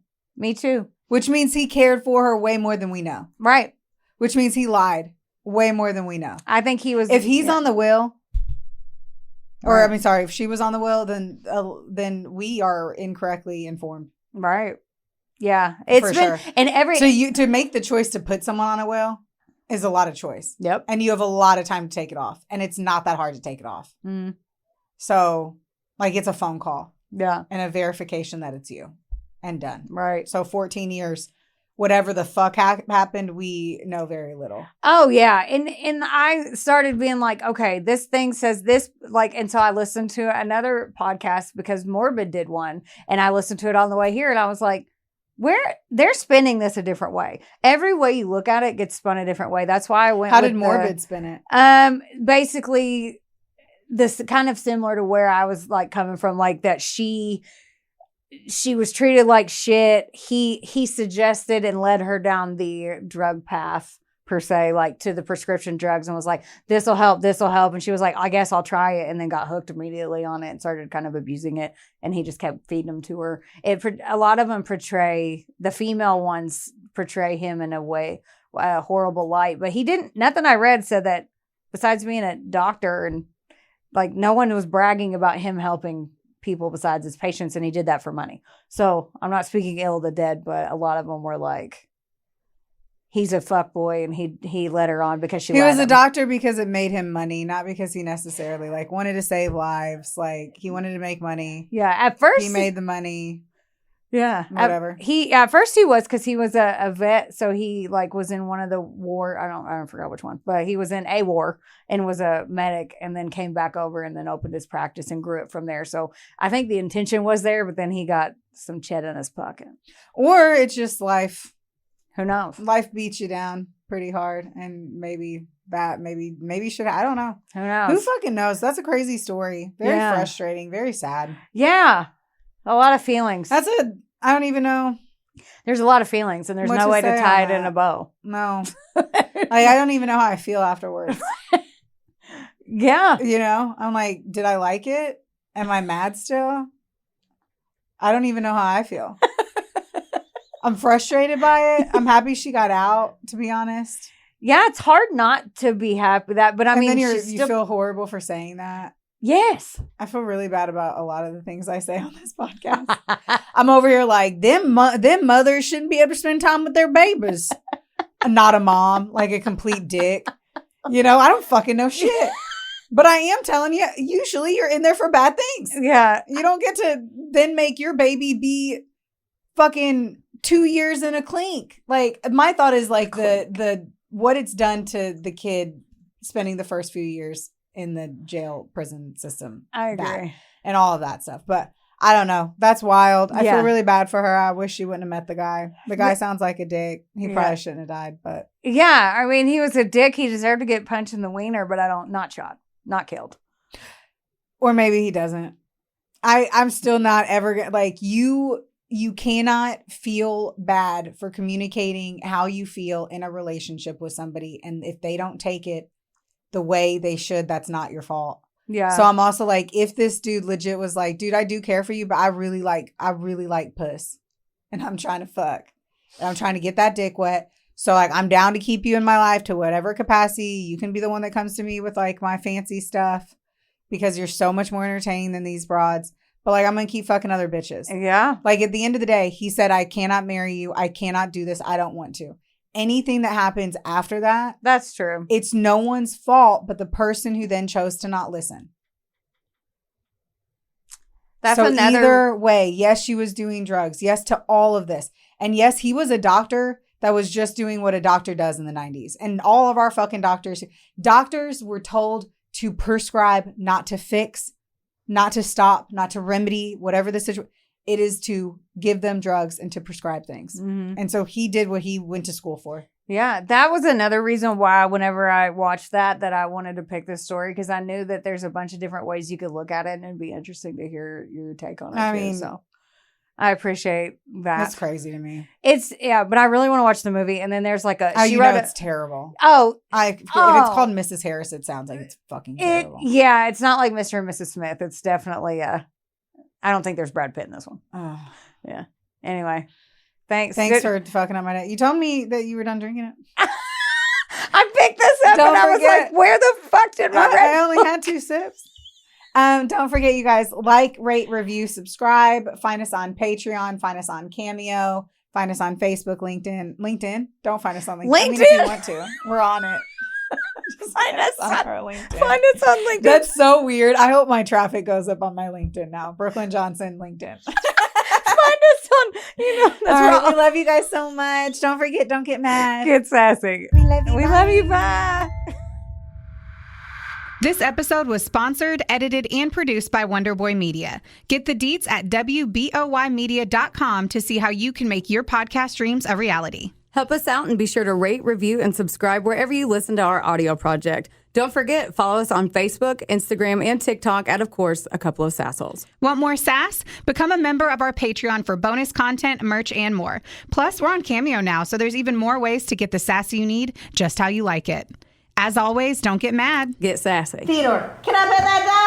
Which means he cared for her way more than we know. Right. Which means he lied way more than we know. I think he was. If he's on the will, or Right. I mean, sorry, if she was on the will, then we are incorrectly informed. Right. Yeah. It's For been sure. and every So to make the choice to put someone on a will is a lot of choice. Yep. And you have a lot of time to take it off. And it's not that hard to take it off. Mm. So like it's a phone call Yeah. and a verification that it's you and done. Right. So 14 years, whatever the fuck happened, we know very little. Oh yeah. And I started being like, okay, this thing says this, like, and so I listened to another podcast because Morbid did one and I listened to it on the way here and I was like, they're spinning this a different way. Every way you look at it gets spun a different way. That's why I went. How did Morbid spin it? Basically this kind of similar to where I was like coming from, like that she was treated like shit. He suggested and led her down the drug path per se, like to the prescription drugs, and was like, this will help. And she was like, I guess I'll try it. And then got hooked immediately on it and started kind of abusing it. And he just kept feeding them to her. A lot of them the female ones portray him in a way, a horrible light, but nothing I read said that besides being a doctor and like no one was bragging about him helping people besides his patients, and he did that for money. So I'm not speaking ill of the dead, but a lot of them were like, he's a fuck boy, and he led her on because he was a doctor because it made him money, not because he necessarily like wanted to save lives. Like he wanted to make money. Yeah, at first he made the money. Yeah, whatever. At first he was because he was a vet, so he like was in one of the war. I don't forget which one, but he was in a war and was a medic, and then came back over and then opened his practice and grew it from there. So I think the intention was there, but then he got some chet in his pocket, or it's just life. Who knows? Life beats you down pretty hard, and maybe should. I don't know. Who knows? Who fucking knows? That's a crazy story. Very frustrating. Very sad. Yeah, a lot of feelings. I don't even know. There's a lot of feelings, and there's no way to tie it in a bow. No. I don't even know how I feel afterwards. Yeah. You know, I'm like, did I like it? Am I mad still? I don't even know how I feel. I'm frustrated by it. I'm happy she got out, to be honest. Yeah, it's hard not to be happy with that, but I mean, you feel horrible for saying that. Yes. I feel really bad about a lot of the things I say on this podcast. I'm over here like, them mothers shouldn't be able to spend time with their babies. I'm not a mom, like a complete dick. You know, I don't fucking know shit. But I am telling you, usually you're in there for bad things. Yeah. You don't get to then make your baby be fucking 2 years in a clink. Like, my thought is like the what it's done to the kid spending the first few years in the jail prison system. I agree. And all of that stuff. But I don't know. That's wild. I feel really bad for her. I wish she wouldn't have met the guy. The guy sounds like a dick. He probably shouldn't have died, but. Yeah. I mean, he was a dick. He deserved to get punched in the wiener, but not shot, not killed. Or maybe he doesn't. I'm still not ever like you cannot feel bad for communicating how you feel in a relationship with somebody. And if they don't take it, the way they should, that's not your fault. Yeah. So I'm also like, if this dude legit was like, dude, I do care for you, but I really like puss. And I'm trying to fuck. And I'm trying to get that dick wet. So like, I'm down to keep you in my life to whatever capacity. You can be the one that comes to me with like my fancy stuff because you're so much more entertaining than these broads. But like, I'm going to keep fucking other bitches. Yeah. Like at the end of the day, he said, I cannot marry you. I cannot do this. I don't want to. Anything that happens after that. That's true. It's no one's fault but the person who then chose to not listen. That's so another either way, yes, she was doing drugs. Yes to all of this. And yes, he was a doctor that was just doing what a doctor does in the 90s. And all of our fucking doctors were told to prescribe, not to fix, not to stop, not to remedy, whatever the situation. It is to give them drugs and to prescribe things. Mm-hmm. And so he did what he went to school for. Yeah, that was another reason why whenever I watched that I wanted to pick this story, because I knew that there's a bunch of different ways you could look at it and it'd be interesting to hear your take on it too. So I appreciate that. That's crazy to me. But I really want to watch the movie. And then there's like it's terrible. If it's called Mrs. Harris, it sounds like it's fucking terrible. Yeah, it's not like Mr. and Mrs. Smith. It's definitely I don't think there's Brad Pitt in this one. Oh. Yeah. Anyway, thanks for fucking up my day. You told me that you were done drinking it. I picked this up and I was like, where the fuck did my I only had 2 sips. Don't forget, you guys, like, rate, review, subscribe. Find us on Patreon. Find us on Cameo. Find us on Facebook, LinkedIn. Don't find us on LinkedIn. I mean, if you want to. We're on it. Find us on LinkedIn. Find us on LinkedIn. That's so weird. I hope my traffic goes up on my LinkedIn now. Brooklyn Johnson, LinkedIn. Find us on, that's right. We love you guys so much. Don't forget, don't get mad. Get sassy. We love you. We love you. Bye. This episode was sponsored, edited, and produced by Wonderboy Media. Get the deets at WBOYmedia.com to see how you can make your podcast dreams a reality. Help us out and be sure to rate, review, and subscribe wherever you listen to our audio project. Don't forget, follow us on Facebook, Instagram, and TikTok at, of course, A Couple of Sassholes. Want more sass? Become a member of our Patreon for bonus content, merch, and more. Plus, we're on Cameo now, so there's even more ways to get the sass you need just how you like it. As always, don't get mad. Get sassy. Theodore, can I bet that guy?